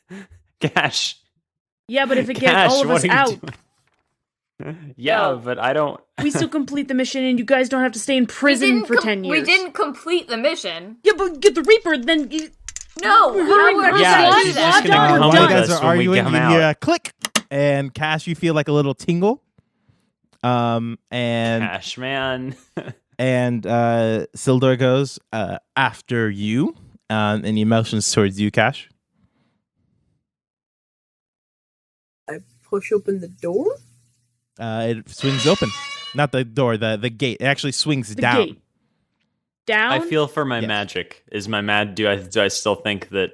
Cash. Yeah, but if it Cash, gets all of what us are you out, doing? Yeah, No. but I don't. we still complete the mission, and you guys don't have to stay in prison for 10 years. We didn't complete the mission. Yeah, but get the Reaper, then. No, Hurry, how would hurry, we Yeah, do she's that? just gonna come While with you guys us are when we arguing, come you hear out. a click, and Cash, you feel like a little tingle. And Cash, man. and Sildor goes after you, and he motions towards you, Cash. I push open the door? It swings open, not the door, the gate. It actually swings The down. gate. Down? I feel for my Yes. magic. Is my mad? Do I still think that?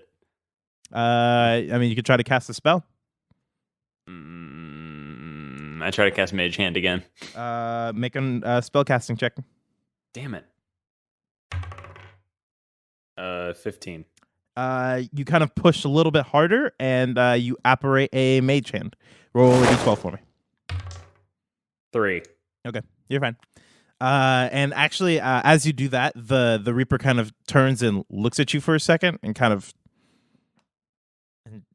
I mean, you could try to cast a spell. I try to cast Mage Hand again. Make a spell casting check. Damn it. 15. You kind of push a little bit harder, and you apparate a mage hand. Roll a d12 for me. 3. Okay, you're fine. And actually, as you do that, the Reaper kind of turns and looks at you for a second, and kind of,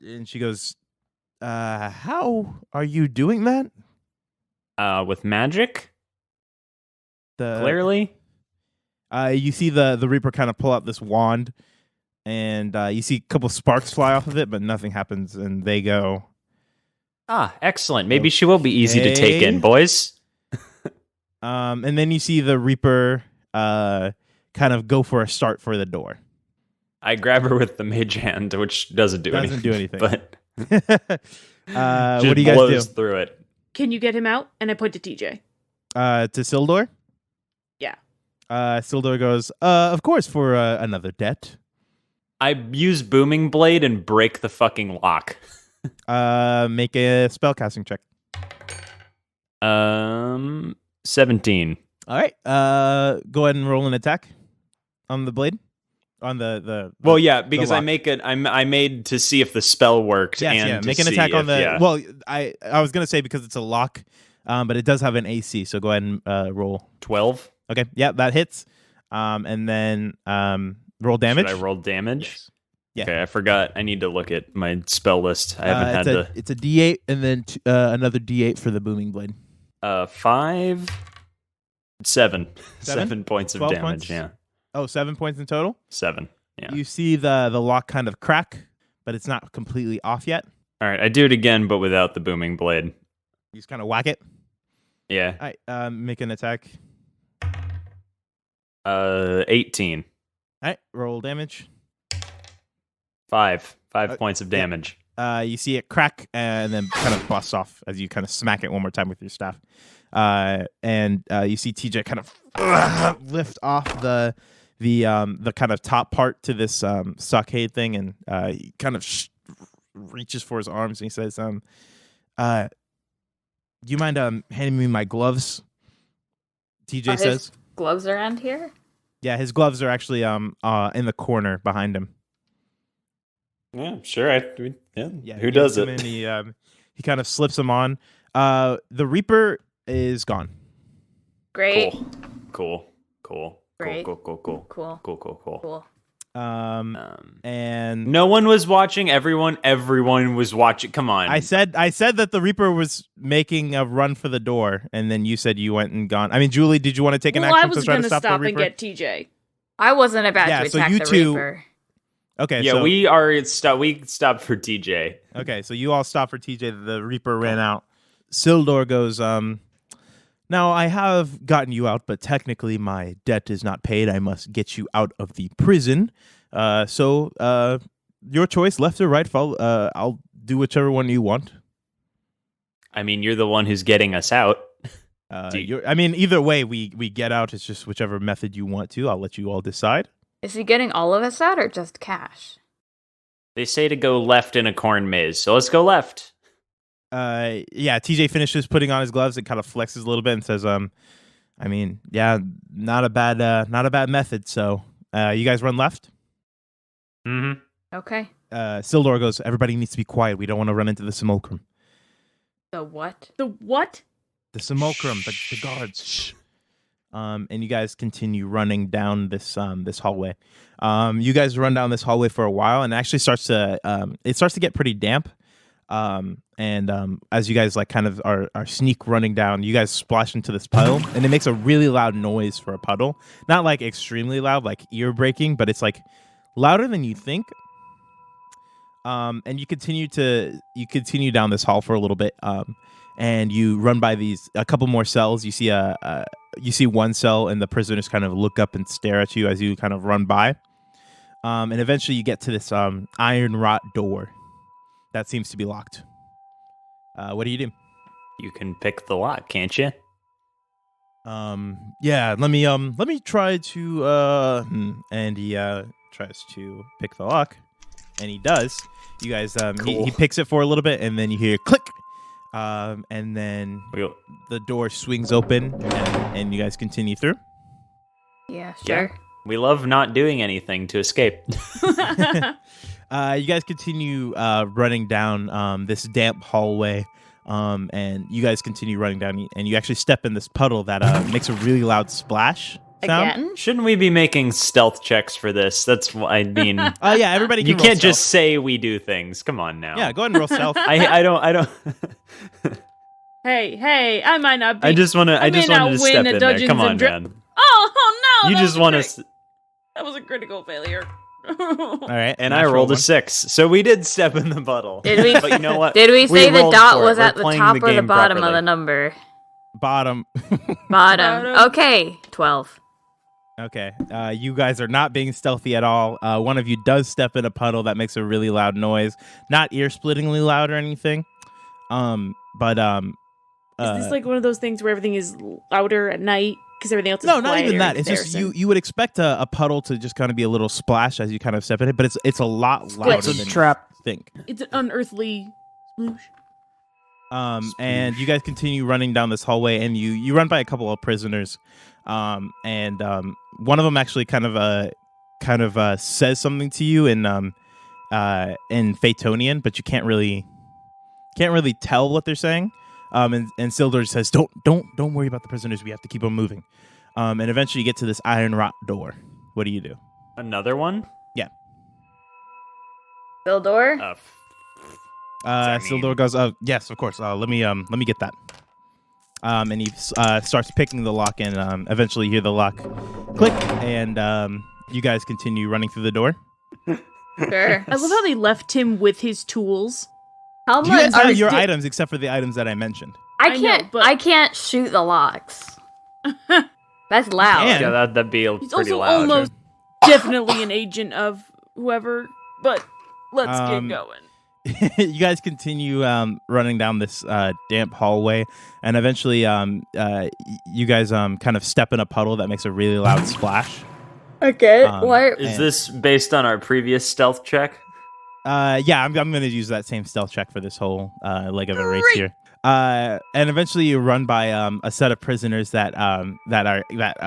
and she goes, "How are you doing that?" With magic, clearly. You see the Reaper kind of pull out this wand, and you see a couple sparks fly off of it, but nothing happens, and they go. Excellent. Maybe she will be easy to take in, boys. And then you see the Reaper kind of go for a start for the door. I grab her with the Mage Hand, which doesn't do anything. But What just do you guys blows do? through it. Can you get him out? And I point to TJ. To Sildor? Yeah. Sildor goes, of course, for another debt. I use Booming Blade and break the fucking lock. Make a spellcasting check. 17. All right. Go ahead and roll an attack on the blade. On the Well, yeah, because lock. I made to see if the spell worked. Yes, and yeah. to Make an see attack on if- the. yeah. Well, I was gonna say because it's a lock, but it does have an AC. So go ahead and roll. 12. Okay. Yeah, that hits. And then roll damage. Should I roll damage? Yes. Yeah. Okay, I forgot. I need to look at my spell list. I haven't had to. It's a D8 and then another D8 for the booming blade. 5, 7. 7? 7 points of 12 damage. points? Yeah, Oh, 7 points in total. 7. Yeah. You see the lock kind of crack, but it's not completely off yet. All right, I do it again, but without the booming blade. You just kind of whack it. Yeah. All right. Make an attack. 18. All right. Roll damage. 5 points of damage. You see it crack and then kind of bust off as you kind of smack it one more time with your staff. And you see TJ kind of lift off the kind of top part to this stockade thing, and he kind of reaches for his arms and he says, "Do you mind handing me my gloves?" TJ says. His gloves around here? Yeah, his gloves are actually in the corner behind him. Yeah, sure. Yeah, Who does it? And he kind of slips them on. The Reaper is gone. Great. Cool. Great. Cool. And No one was watching. Everyone was watching. Come on. I said that the Reaper was making a run for the door, and then you said you went and gone. I mean, Julie, did you want to take an Well, I action was to try going to to stop the stop and Reaper? get TJ. I wasn't about Yeah, to so attack you the two- Reaper. Okay, yeah, so we are. We stopped for TJ. okay, so you all stop for TJ. The Reaper ran out. Sildor goes, now I have gotten you out, but technically my debt is not paid. I must get you out of the prison. So your choice, left or right. I'll do whichever one you want. I mean, you're the one who's getting us out. Either way, we get out. It's just whichever method you want to. I'll let you all decide. Is he getting all of us out or just Cash? They say to go left in a corn maze, so let's go left. Yeah, TJ finishes putting on his gloves and kind of flexes a little bit and says, I mean, yeah, not a bad method. So, you guys run left. Mm-hmm. Okay. Sildor goes, everybody needs to be quiet. We don't want to run into the simulacrum. The what? The what? The simulacrum, the guards. Shh. And you guys continue running down this hallway. You guys run down this hallway for a while, and it actually starts to get pretty damp. And as you guys like kind of are sneak running down, you guys splash into this puddle, and it makes a really loud noise for a puddle. Not like extremely loud, like ear breaking, but it's like louder than you think. And you continue down this hall for a little bit. And you run by a couple more cells. You see one cell, and the prisoners kind of look up and stare at you as you kind of run by. And eventually you get to this iron wrought door that seems to be locked. What do you do? You can pick the lock, can't you? Yeah, let me try to and he tries to pick the lock, and he does. You guys Cool. he picks it for a little bit, and then you hear click. And then the door swings open, and you guys continue through. Yeah, sure. We love not doing anything to escape. You guys continue running down this damp hallway, and you guys continue running down, and you actually step in this puddle that makes a really loud splash sound. Again? Shouldn't we be making stealth checks for this? That's what I mean. Yeah, everybody can You roll can't stealth. just say we do things. Come on now. Yeah, go ahead and roll stealth. I don't. Hey, I might not be. I just want to. I may just not wanted to win step at in there. Dungeons Come on, and Dra- man. Oh no! You that just was a want crit- to. That was a critical failure. All right, And I natural rolled a one. 6, so we did step in the puddle. Did we? But you know what? Did we say the rolled dot for it. was We're at the playing top or the game bottom of properly. the number? Bottom. Bottom. Bottom. Okay, 12. Okay, you guys are not being stealthy at all. One of you does step in a puddle that makes a really loud noise, not ear-splittingly loud or anything. Is this like one of those things where everything is louder at night? because everything else is No, not quieter even that. and It's just comparison. you would expect a puddle to just kind of be a little splash as you kind of step in it, but it's a lot louder It's a than trap. you think. It's an unearthly sploosh. And you guys continue running down this hallway, and you run by a couple of prisoners, and one of them actually kind of says something to you in Phaetonian, but you can't really tell what they're saying. And Sildor says, "Don't worry about the prisoners. We have to keep them moving." And eventually you get to this iron wrought door. What do you do? Another one? Bildor? Sildor goes, "Yes, of course. Let me get that." And he starts picking the lock, and eventually you hear the lock click, and you guys continue running through the door. Sure. I love how they left him with his tools. How You guys much? have your items except for the items that I mentioned. I can't. but- I can't shoot the locks. That's loud. can. Yeah, that'd be He's pretty also loud. almost definitely an agent of whoever, but let's get going. You guys continue running down this damp hallway, and eventually you guys kind of step in a puddle that makes a really loud splash. Okay. Why- Is this based on our previous stealth check? Yeah, I'm going to use that same stealth check for this whole leg of a race here. And eventually you run by a set of prisoners that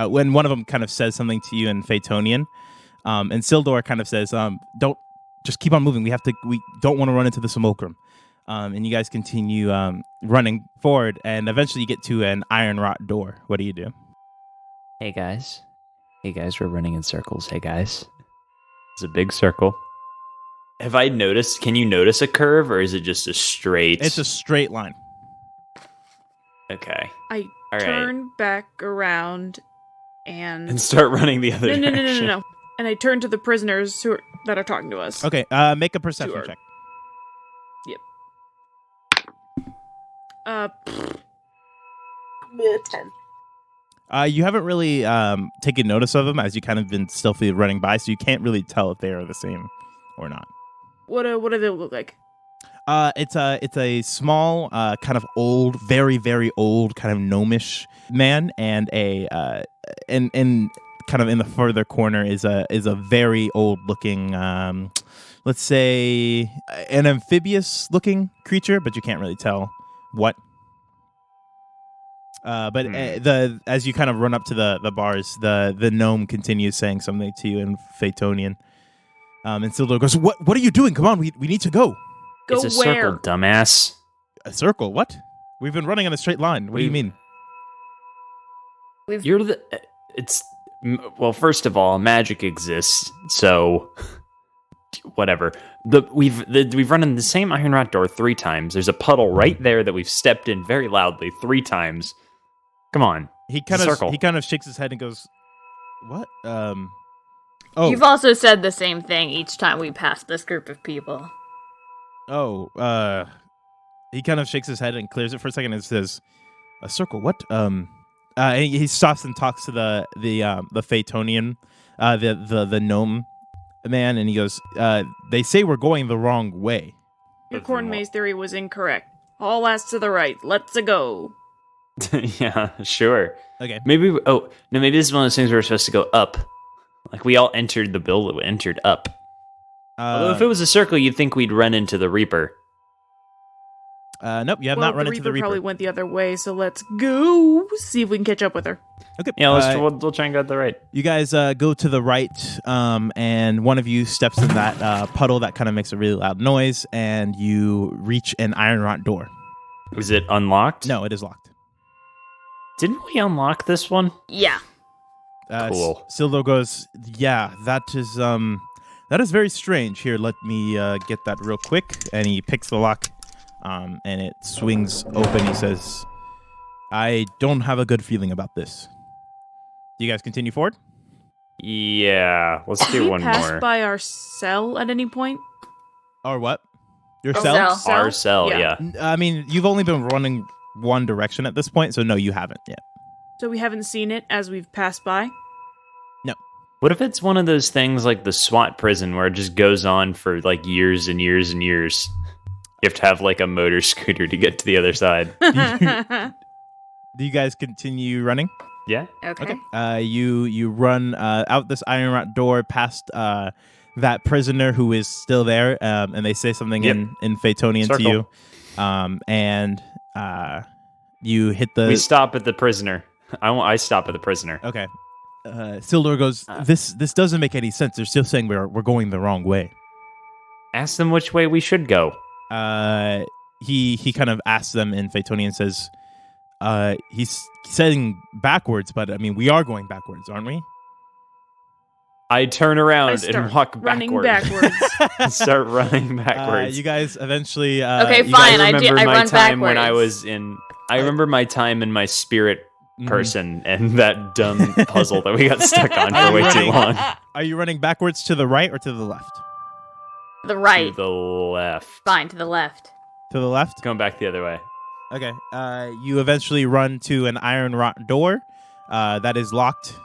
when one of them kind of says something to you in Phaetonian, and Sildor kind of says, "Don't just keep on moving. We don't want to run into the simulacrum." And you guys continue running forward, and eventually you get to an iron wrought door. What do you do? Hey guys, we're running in circles. Hey guys, it's a big circle. Have I noticed? Can you notice a curve, or is it just a straight? It's a straight line. Okay. I All right. turn back around and Start running the other direction. no. And I turn to the prisoners that are talking to us. Okay, make a perception Sure. check. Uh, 10. You haven't really taken notice of them as you kind of been stealthily running by, so you can't really tell if they are the same or not. what do they look like? It's a small, kind of old, very very old, kind of gnomish man, and and kind of in the further corner is a very old looking, let's say an amphibious looking creature, but you can't really tell what. But as you kind of run up to the bars, the gnome continues saying something to you in Phaetonian. And Sildor goes, "What are you doing? Come on, we need to go." Go It's a where? circle, dumbass. A circle? What? We've been running in a straight line. What do you mean? You're the. Well, first of all, magic exists, so whatever. We've run in the same iron wrought door 3 times. There's a puddle right there that we've stepped in very loudly 3 times. Come on. He It's a circle. kind of shakes his head and goes, "What? Oh, You've also said the same thing each time we pass this group of people. He kind of shakes his head and clears it for a second and says, "A circle? What?" And he stops and talks to the Phaetonian, the gnome man, and he goes, "They say we're going the wrong way." Your corn maze theory was incorrect. All ass to the right. Let's-a go. Yeah, sure. Okay. Maybe this is one of those things where we're supposed to go up. Like we all entered the building, entered up. Although if it was a circle, you'd think we'd run into the Reaper. Nope, you have Well, not run into the Reaper. probably went the other way, so let's go see if we can catch up with her. Okay. Yeah, we'll try and go to the right. You guys go to the right, and one of you steps in that puddle that kind of makes a really loud noise, and you reach an iron wrought door. Is it unlocked? No, it is locked. Didn't we unlock this one? Yeah. Cool. Sildor goes, "Yeah, that is very strange. Here, let me get that real quick." And he picks the lock, and it swings open. He says, "I don't have a good feeling about this." Do you guys continue forward? Yeah, let's Did do we one pass more. by our cell at any point? Or what? Your cell. cell? Our cell, Yeah. yeah. I mean, you've only been running one direction at this point, so no, you haven't yet. So we haven't seen it as we've passed by? What if it's one of those things like the SWAT prison where it just goes on for like years and years and years? You have to have like a motor scooter to get to the other side. Do you guys continue running? Yeah. Okay. You run out this iron rot door past that prisoner who is still there, and they say something in Phaetonian to Circle. you, and you hit the. We stop at the prisoner. I stop at the prisoner. Okay. Sildor goes. This doesn't make any sense. They're still saying we're going the wrong way. Ask them which way we should go. He kind of asks them in Phaetonian, says, he's saying backwards, but I mean we are going backwards, aren't we? I turn around and walk running backwards. backwards. Start running backwards. You guys eventually. Okay, you fine. guys- I run time when I backwards. was in. I remember my time in my spirit person and that dumb puzzle that we got stuck on for way too long. Are you running backwards to the right or to the left? The right. To the left. Fine, to the left. To the left. Going back the other way. Okay. You eventually run to an iron rot door that is locked.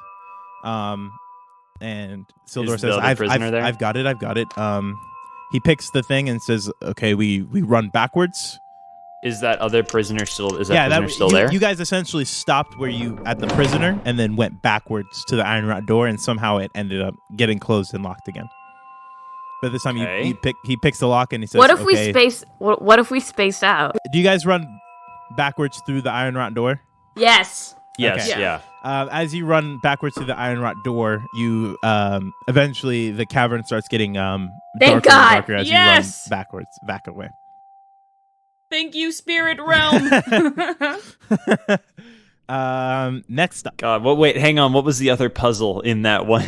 And Sildor Is the says, other prisoner there? I've got it. He picks the thing and says, okay, we run backwards. Is that other prisoner still? Is that Yeah, prisoner still there? You guys essentially stopped at the prisoner and then went backwards to the iron rot door, and somehow it ended up getting closed and locked again. But this time Okay. he picks the lock and he says, What if okay. What if we spaced out? Do you guys run backwards through the iron rot door? Yes. Yes. Okay. Yeah. As you run backwards through the iron rot door, you eventually the cavern starts getting darker and God. darker as Yes. you run back away. Thank you, Spirit Realm. Next up, God. Well, wait. Hang on. What was the other puzzle in that one?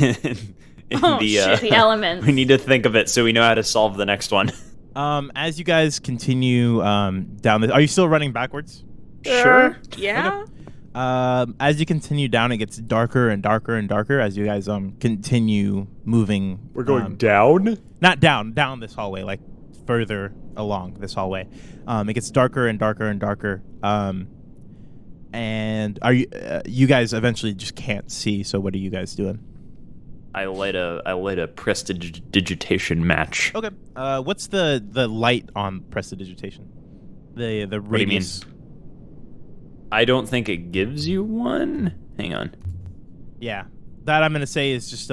The elements. We need to think of it so we know how to solve the next one. as you guys continue down this, are you still running backwards? Sure. Yeah. As you continue down, it gets darker and darker and darker as you guys continue moving. We're going down. Not down this hallway, like further along this hallway. It gets darker and darker and darker. And are you guys eventually just can't see? So what are you guys doing? I light a prestidigitation match. Okay. What's the light on prestidigitation? The do you mean? radius. I don't think it gives you one. Hang on. Yeah, that I'm gonna say is just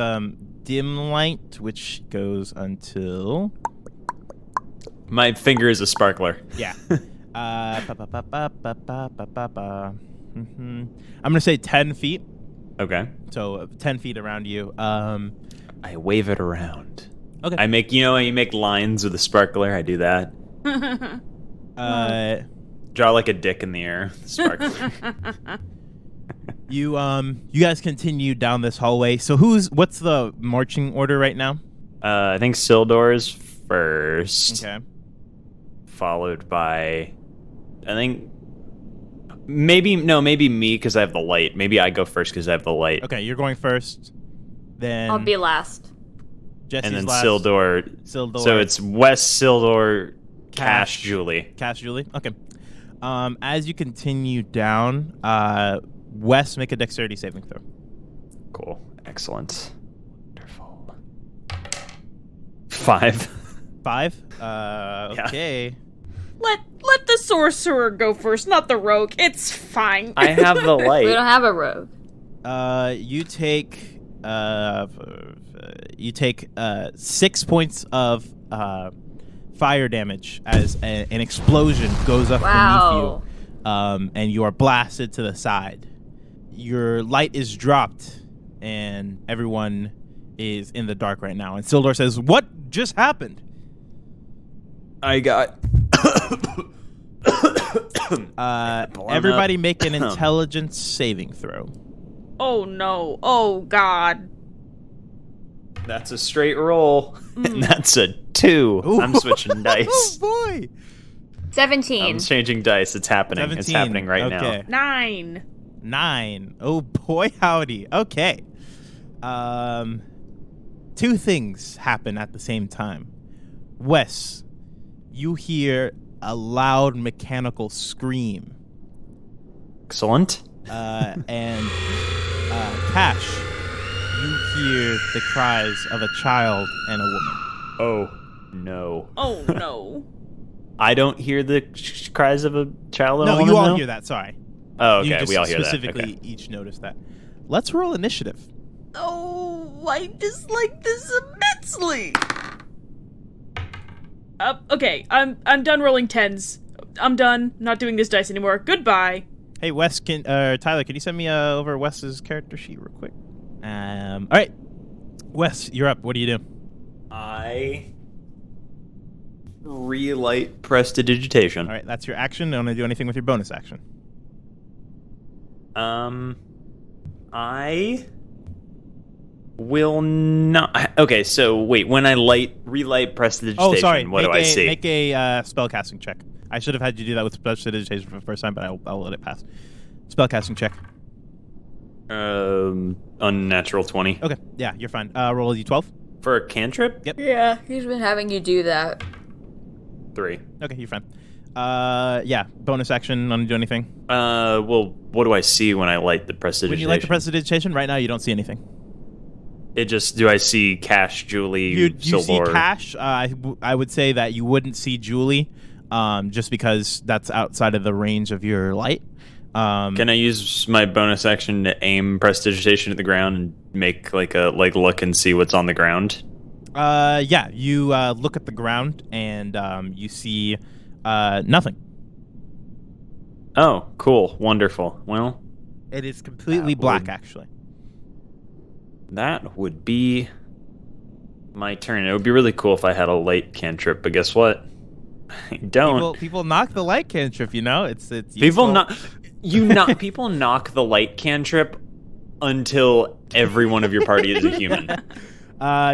dim light, which goes until. My finger is a sparkler. Yeah. I'm gonna say 10 feet. Okay. So 10 feet around you. I wave it around. Okay. I make you make lines with a sparkler. I do that. Draw like a dick in the air. Sparkler. You guys continue down this hallway. So what's the marching order right now? I think Sildor's first. Okay. Followed by, I think, maybe me because I have the light. Maybe I go first because I have the light. Okay, you're going first. Then I'll be last. Jesse's And then last. Sildor. Sildor. So it's West, Sildor, Cash. Cash, Julie. Cash Julie. Okay. As you continue down, Wes, make a dexterity saving throw. Cool. Excellent. Wonderful. 5. 5. Okay. Let the sorcerer go first, not the rogue. It's fine. I have the light. We don't have a rogue. You take 6 points of fire damage as an explosion goes up Wow. beneath you, and you are blasted to the side. Your light is dropped, and everyone is in the dark right now. And Sildor says, "What just happened?" I got. Everybody make an intelligence saving throw. Oh no. Oh god. That's a straight roll. And that's a 2. I'm switching dice. Oh boy! 17. I'm changing dice. It's happening. 17. It's happening right now. 9. 9. Oh boy, howdy. Okay. 2 things happen at the same time. Wes, you hear a loud mechanical scream. Excellent. And Cash, you hear the cries of a child and a woman. Oh, no. Oh no. I don't hear the cries of a child and a No, woman, you all though? hear that. Sorry. Oh, You okay. just We all hear that. specifically Okay. each notice that. Let's roll initiative. Oh, I dislike this immensely. Okay, I'm done rolling 10s. I'm done. Not doing this dice anymore. Goodbye. Hey, Wes, Tyler, can you send me over Wes's character sheet real quick? All right. Wes, you're up. What do you do? I relight prestidigitation. All right, that's your action. Don't want to do anything with your bonus action. I will not. Okay, so wait. When I relight prestidigitation, what do I see? Make a spellcasting check. I should have had you do that with prestidigitation for the first time, but I'll let it pass. Spellcasting check. Unnatural 20. Okay, yeah, you're fine. Roll a d12. For a cantrip? Yep. Yeah, he's been having you do that. 3. Okay, you're fine. Yeah, bonus action. Want to do anything? Well, what do I see when I light the prestidigitation? When you light the prestidigitation, right now you don't see anything. It just, do I see Cash, Julie, You see Sildor? Cash. I would say that you wouldn't see Julie, just because that's outside of the range of your light. Can I use my bonus action to aim prestidigitation at the ground and make look and see what's on the ground? Yeah, you look at the ground and you see nothing. Oh, cool. Wonderful. Well, It is completely black, actually. that would be my turn. It would be really cool if I had a light cantrip, but guess what? I don't. People knock the light cantrip, you know? It's People useful. people knock the light cantrip until every one of your party is a human.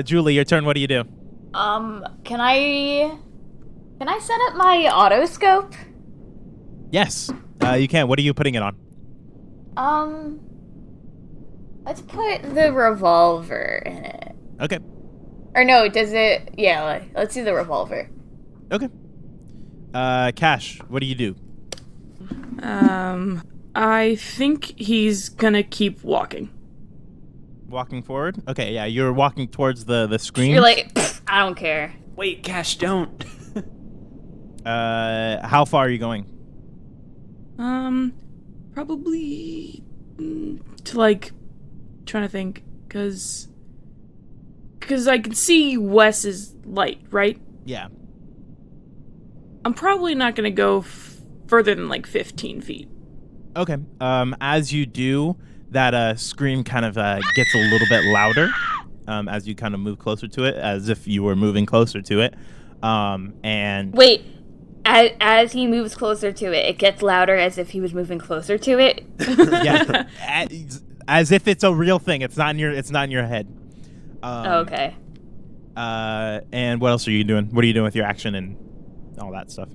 Julie, your turn. What do you do? Can I set up my autoscope? Yes, you can. What are you putting it on? Let's put the revolver in it. Okay. Or no, does it? Yeah, let's do the revolver. Okay. Cash, what do you do? I think he's gonna keep walking. Walking forward? Okay, yeah, you're walking towards the screen. You're like, I don't care. Wait, Cash, don't. How far are you going? Probably to trying to think, cause I can see Wes's light, right? Yeah. I'm probably not gonna go further than 15 feet. Okay. As you do, that scream kind of gets a little bit louder as you kind of move closer to it, as if you were moving closer to it. And Wait, as he moves closer to it, it gets louder as if he was moving closer to it. yeah, as if it's a real thing. It's not in your head. Okay. And what else are you doing? What are you doing with your action and all that stuff?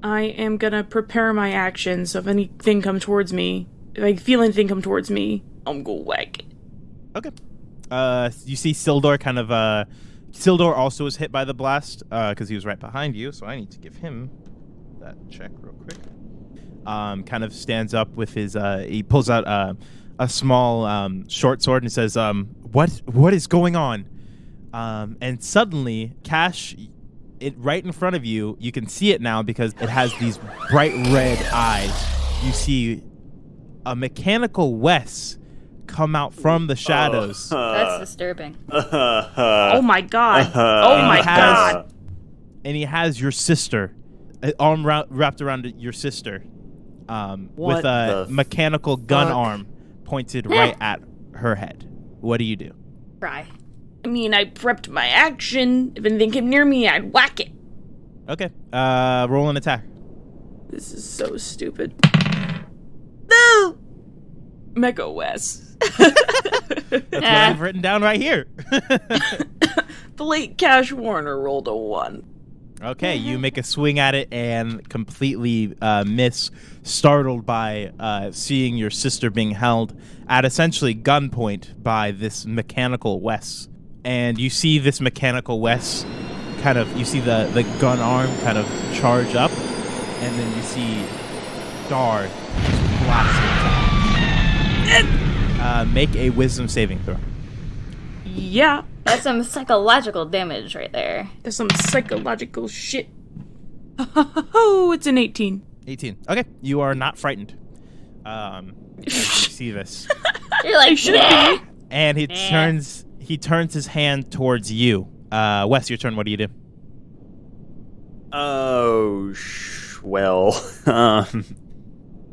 I am gonna prepare my action, so if anything comes towards me, if I feel anything come towards me, I'm gonna whack it. Okay. You see Sildor Sildor also was hit by the blast because he was right behind you, so I need to give him that check real quick. Kind of stands up with his he pulls out a small short sword and says, what is going on? And suddenly Cash, right in front of you, you can see it now because it has these bright red eyes. You see a mechanical Wes come out from the shadows. That's disturbing. Oh my god. Oh my god. And he has your sister, arm wrapped around your sister, with a mechanical gun arm pointed right at her head. What do you do? Cry. I mean, I prepped my action. If anything came near me, I'd whack it. Okay. Roll an attack. This is so stupid. No! Mecha Wes. That's what I've written down right here. The late Cash Warner rolled a 1. Okay, you make a swing at it and completely miss, startled by seeing your sister being held at essentially gunpoint by this mechanical Wes. And you see this mechanical Wes you see the gun arm kind of charge up, and then you see Dar blasting. Make a wisdom saving throw. Yeah. That's some psychological damage right there. There's some psychological shit. Oh, it's an 18. 18. Okay, you are not frightened. As you see this. You're like, yeah. And he turns his hand towards you. Wes, your turn. What do you do? Oh, well,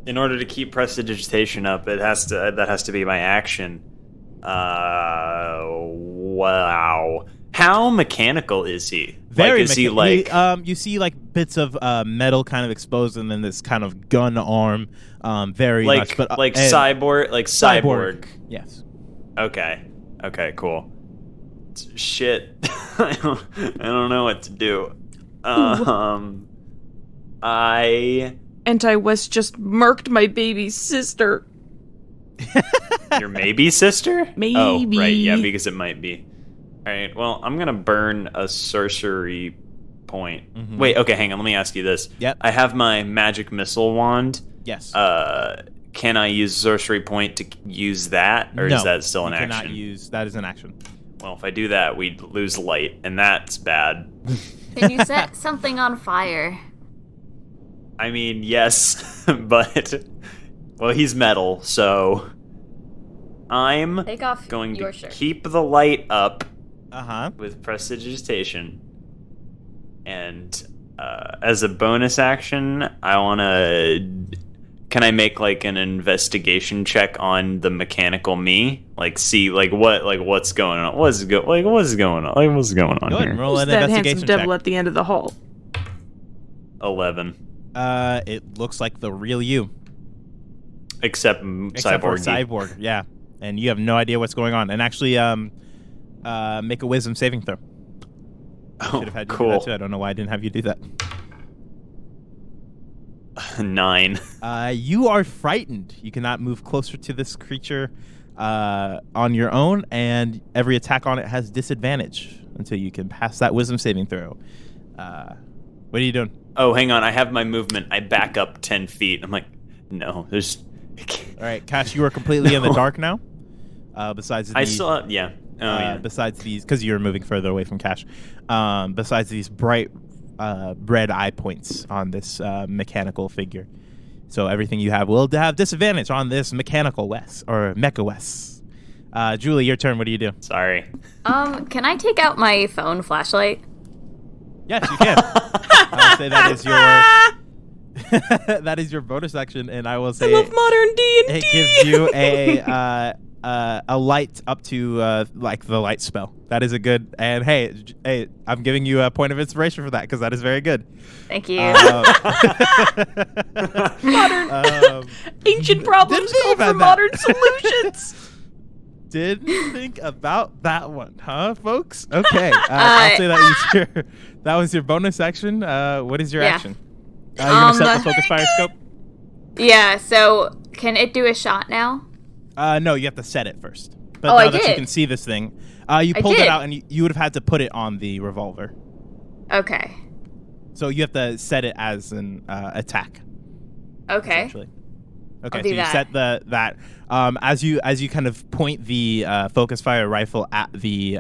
in order to keep prestidigitation up, that has to be my action. Wow. How mechanical is he? Very is he like? you see like bits of metal kind of exposed, and then this kind of gun arm. Very like much, but cyborg. Yes. Okay, cool. Shit, I don't know what to do. Anti-West just murked my baby sister. Your maybe sister? Maybe. Oh, right, yeah, because it might be. Alright, well, I'm gonna burn a sorcery point. Mm-hmm. Wait, okay, hang on, let me ask you this. Yep. I have my magic missile wand. Yes. Can I use sorcery point to use that? Or No, is that still an you action? cannot use that as an action. Well, if I do that, we'd lose light, and that's bad. Can you set something on fire? I mean, yes, but... Well, he's metal, so... I'm Take off going your to shirt. keep the light up Uh-huh. with prestidigitation. And as a bonus action, I want to... Can I make like an investigation check on the mechanical me? Like see what's going on? What's going on? Go ahead here? and roll Who's an that investigation handsome check. devil at the end of the hall? 11. It looks like the real you. Except Except for cyborg, yeah. And you have no idea what's going on. And actually, make a wisdom saving throw. Oh, Should have had you do cool. that too. I don't know why I didn't have you do that. 9. You are frightened. You cannot move closer to this creature on your own, and every attack on it has disadvantage until you can pass that wisdom saving throw. What are you doing? Oh, hang on. I have my movement. I back up 10 feet. I'm like, no, there's... All right, Cash, you are completely in the dark now. Besides the... I still... Yeah. Oh, yeah. Besides these... Because you're moving further away from Cash. Besides these bright red eye points on this mechanical figure. So everything you have will have disadvantage on this mechanical Wes, or Mecha Wes. Julie, your turn. What do you do? Sorry. Can I take out my phone flashlight? Yes, you can. I'll say that is your... that is your bonus action, and I will say I love modern D&D. it gives you a light up to like the light spell. That is a good. And hey, I'm giving you a point of inspiration for that because that is very good. Thank you. Modern ancient problems Didn't call think for about modern that. solutions. Didn't think about that one, huh, folks? Okay, I'll say that was your bonus action. What is your Yeah. action? You're gonna set the focus fire scope. Yeah, so can it do a shot now? No, you have to set it first. But Oh, now I that you did. can see this thing, you pulled it out, and you would have had to put it on the revolver. Okay. So you have to set it as an attack. Okay. Essentially. Okay, I'll so do you that. set that as you kind of point the focus fire rifle at the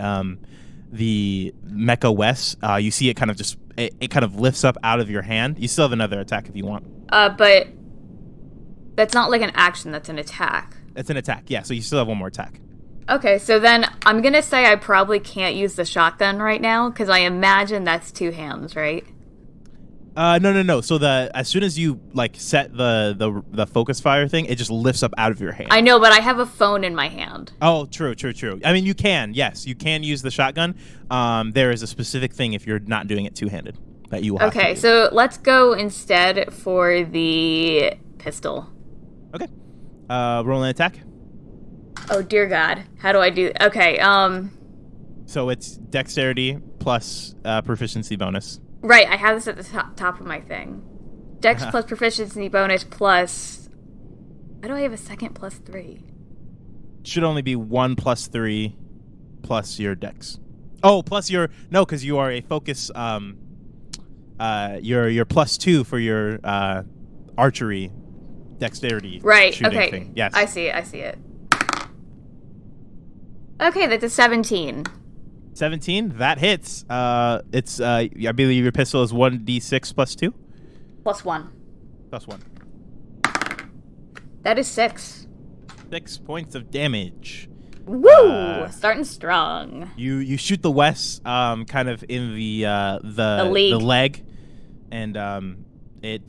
Mecha Wes, you see it kind of just it kind of lifts up out of your hand. You still have another attack if you want. But that's not like an action, that's an attack. It's an attack, yeah. So you still have one more attack. Okay, so then I'm gonna say I probably can't use the shotgun right now, because I imagine that's 2 hands, right? No. So as soon as you like set the focus fire thing, it just lifts up out of your hand. I know, but I have a phone in my hand. Oh, true. I mean, you can use the shotgun. There is a specific thing if you're not doing it two-handed that you will have to Okay, do. so let's go instead for the pistol. Okay. Roll an attack. Oh dear God, how do I do? Okay, So it's dexterity plus proficiency bonus. right, I have this at the top of my thing. Dex plus proficiency bonus plus. Why do I have a second plus 3? Should only be 1 plus 3 plus your dex. Oh, plus your because you are a focus. Your plus 2 for your archery dexterity. Right. Shooting Okay. thing. Yes. I see it. Okay, that's a 17. 17. That hits. It's I believe your pistol is 1d6 plus 2. Plus 1. Plus 1. That is 6. 6 points of damage. Woo! Starting strong. You shoot the Wes kind of in the leg, and it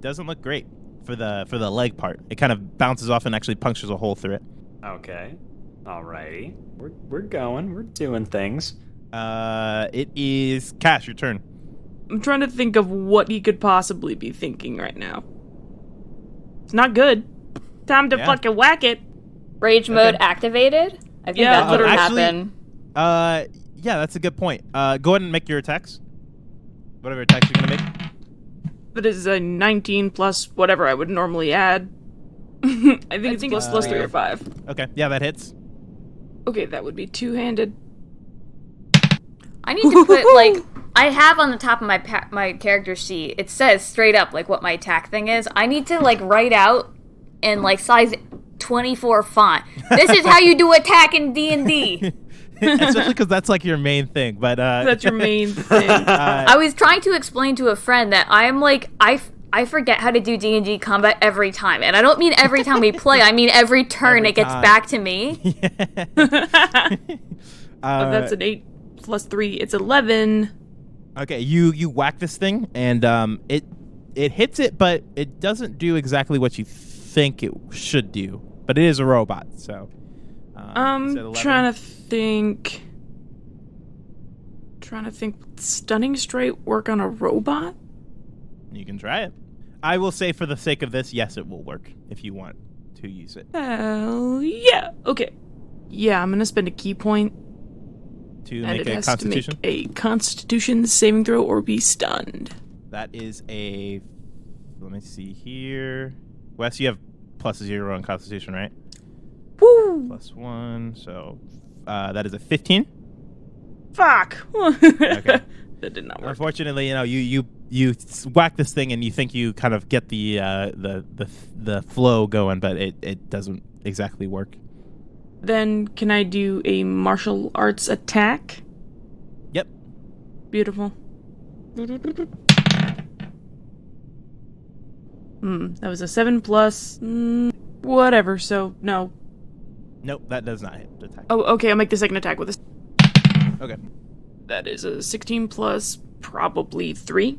doesn't look great for the leg part. It kind of bounces off and actually punctures a hole through it. Okay. Alrighty. We're going. We're doing things. It is Cash, your turn. I'm trying to think of what he could possibly be thinking right now. It's not good. Time to fucking whack it. Rage mode activated? I think that would happen. Yeah, that's a good point. Go ahead and make your attacks. Whatever attacks you're gonna make. That is a 19 plus whatever I would normally add. I think it's plus 3 or 5. Okay, yeah, that hits. Okay, that would be two-handed. I need to put, like, I have on the top of my character sheet, it says straight up, like, what my attack thing is. I need to, like, write out in, like, size 24 font. This is how you do attack in D&D. Especially because that's, like, your main thing, but... That's your main thing. I was trying to explain to a friend that I'm, like, I forget how to do D&D combat every time. And I don't mean every time we play, I mean every turn it gets back to me. That's an 8 plus 3. It's 11. Okay, you whack this thing, and it hits it, but it doesn't do exactly what you think it should do. But it is a robot, so... trying to think... Stunning Strike work on a robot? You can try it. I will say for the sake of this, yes, it will work if you want to use it. Hell yeah. Okay. Yeah, I'm going to spend a key point. To make a constitution? To make a constitution saving throw or be stunned. That is a... Let me see here. Wes, you have +0 on constitution, right? Woo! +1, so that is a 15. Fuck! Okay. That did not work. Unfortunately, you whack this thing and you think you kind of get the flow going, but it doesn't exactly work. Then can I do a martial arts attack? Yep. Beautiful. That was a 7 plus whatever, so no. Nope, that does not hit the attack. Oh, okay, I'll make the second attack with this. Okay. That is a 16 plus probably 3.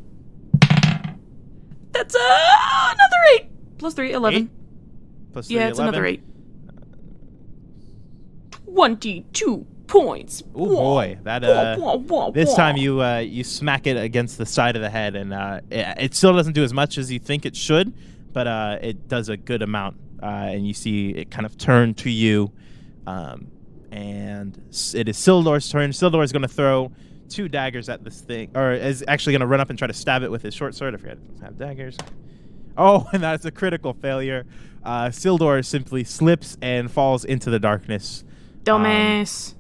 That's another 8. Plus 3, 11. 8? Plus 3, yeah, it's 11. another 8. 22 points. Oh boy, that this time you smack it against the side of the head, and it still doesn't do as much as you think it should, but it does a good amount, and you see it kind of turn to you, and it is Sildor's turn. Sildor is going to throw 2 daggers at this thing, or is actually going to run up and try to stab it with his short sword. I forget to have daggers. Oh, and that's a critical failure. Sildor simply slips and falls into the darkness. Dumbass.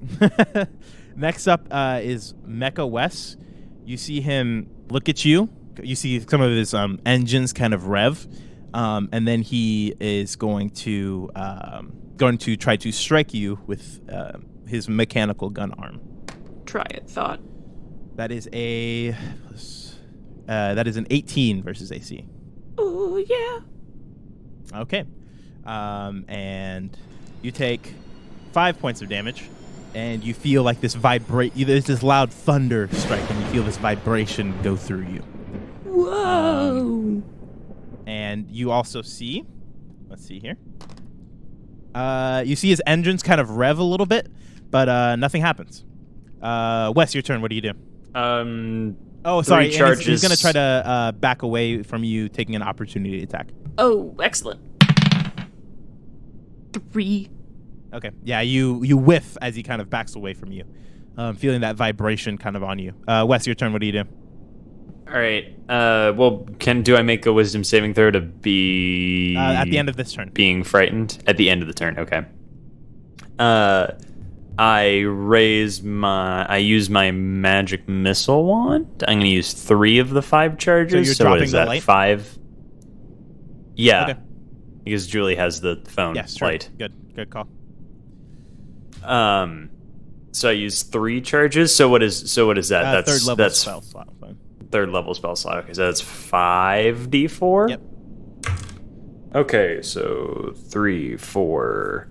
Next up is Mecha Wes. You see him look at you. You see some of his engines kind of rev, and then he is going to try to strike you with his mechanical gun arm. Try it, thought. That is an 18 versus AC. Oh yeah. Okay, and you take 5 points of damage, and you feel like this there's this loud thunder strike, and you feel this vibration go through you. Whoa! And you also see, let's see here. You see his engines kind of rev a little bit, but nothing happens. Wes, your turn. What do you do? Oh, sorry. He's going to try to back away from you, taking an opportunity attack. Oh, excellent. 3. Okay. Yeah, you whiff as he kind of backs away from you, feeling that vibration kind of on you. Wes, your turn. What do you do? All right. Well, do I make a wisdom saving throw to be... at the end of this turn. Being frightened? At the end of the turn, okay. I use my magic missile wand. I'm going to use 3 of the 5 charges. So you're dropping what is the that, light? 5? Yeah. Okay. Because Julie has the phone light. Good call. So I use 3 charges. So what is that? Third level spell slot. Third level spell slot. Okay, so that's 5d4. Yep. Okay, so 3, 4,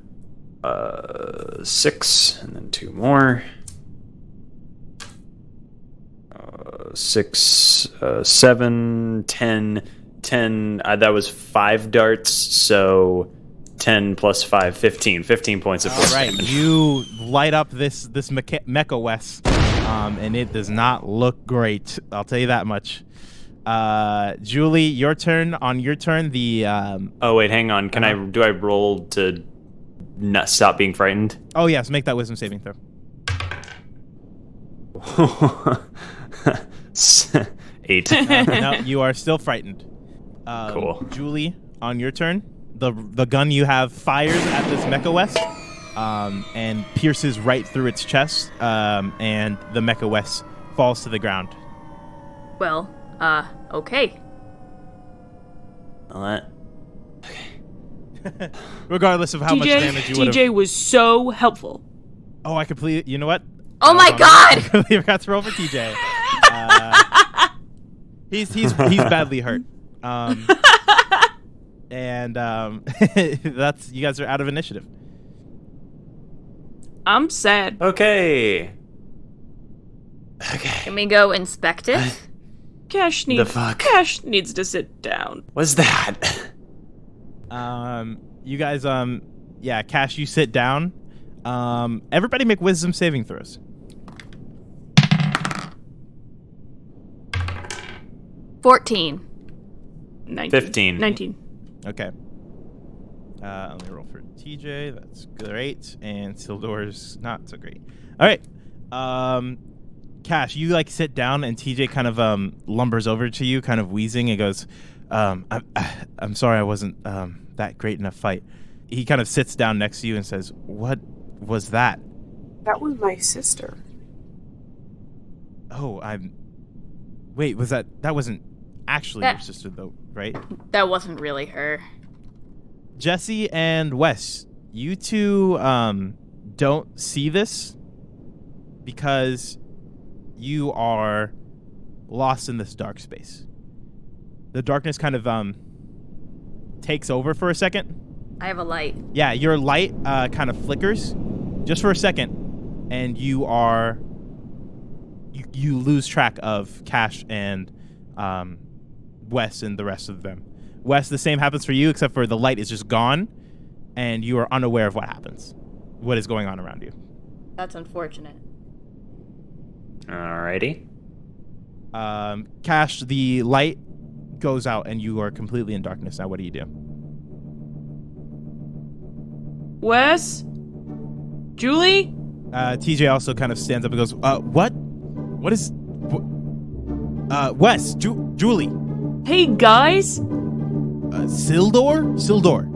6, and then 2 more. 6, 7, 10, 10. That was 5 darts, so 10 plus 5, 15. 15 points of force damage. You light up this Mecha Wes, and it does not look great. I'll tell you that much. Julie, your turn. On your turn, the Oh wait, hang on. Do I roll to not stop being frightened? Oh yes, make that wisdom saving throw. 8. No, you are still frightened. Cool. Julie, on your turn, the gun you have fires at this Mecha Wes, and pierces right through its chest, and the Mecha Wes falls to the ground. Well, okay. Well, Regardless of how much damage you would have. TJ was so helpful. Oh, I completely. You know what? Oh my I god! completely forgot to roll for TJ. He's badly hurt. And that's you guys are out of initiative. I'm sad. Okay. Can we go inspect it? Cash The fuck? Cash needs to sit down. What's that? You guys, yeah, Cash, you sit down. Everybody make wisdom saving throws. 14. 19. 15. 19. Okay. Let me roll for TJ. That's great. And Sildor's not so great. All right. Cash, you like sit down, and TJ kind of lumbers over to you, kind of wheezing, and goes, I'm sorry I wasn't that great in a fight. He kind of sits down next to you and says, "What was that?" That was my sister. Oh, Wait, was that wasn't actually your sister though, right? That wasn't really her. Jesse and Wes, you two don't see this because you are lost in this dark space. The darkness kind of takes over for a second. I have a light. Yeah, your light kind of flickers just for a second, and you lose track of Cash and Wes and the rest of them. Wes, the same happens for you, except for the light is just gone, and you are unaware of what is going on around you. That's unfortunate. Alrighty. Cash, the light goes out, and you are completely in darkness now. What do you do? Wes? Julie? TJ also kind of stands up and goes, what? What is... Wes, Julie. Hey, guys? Sildor? Sildor.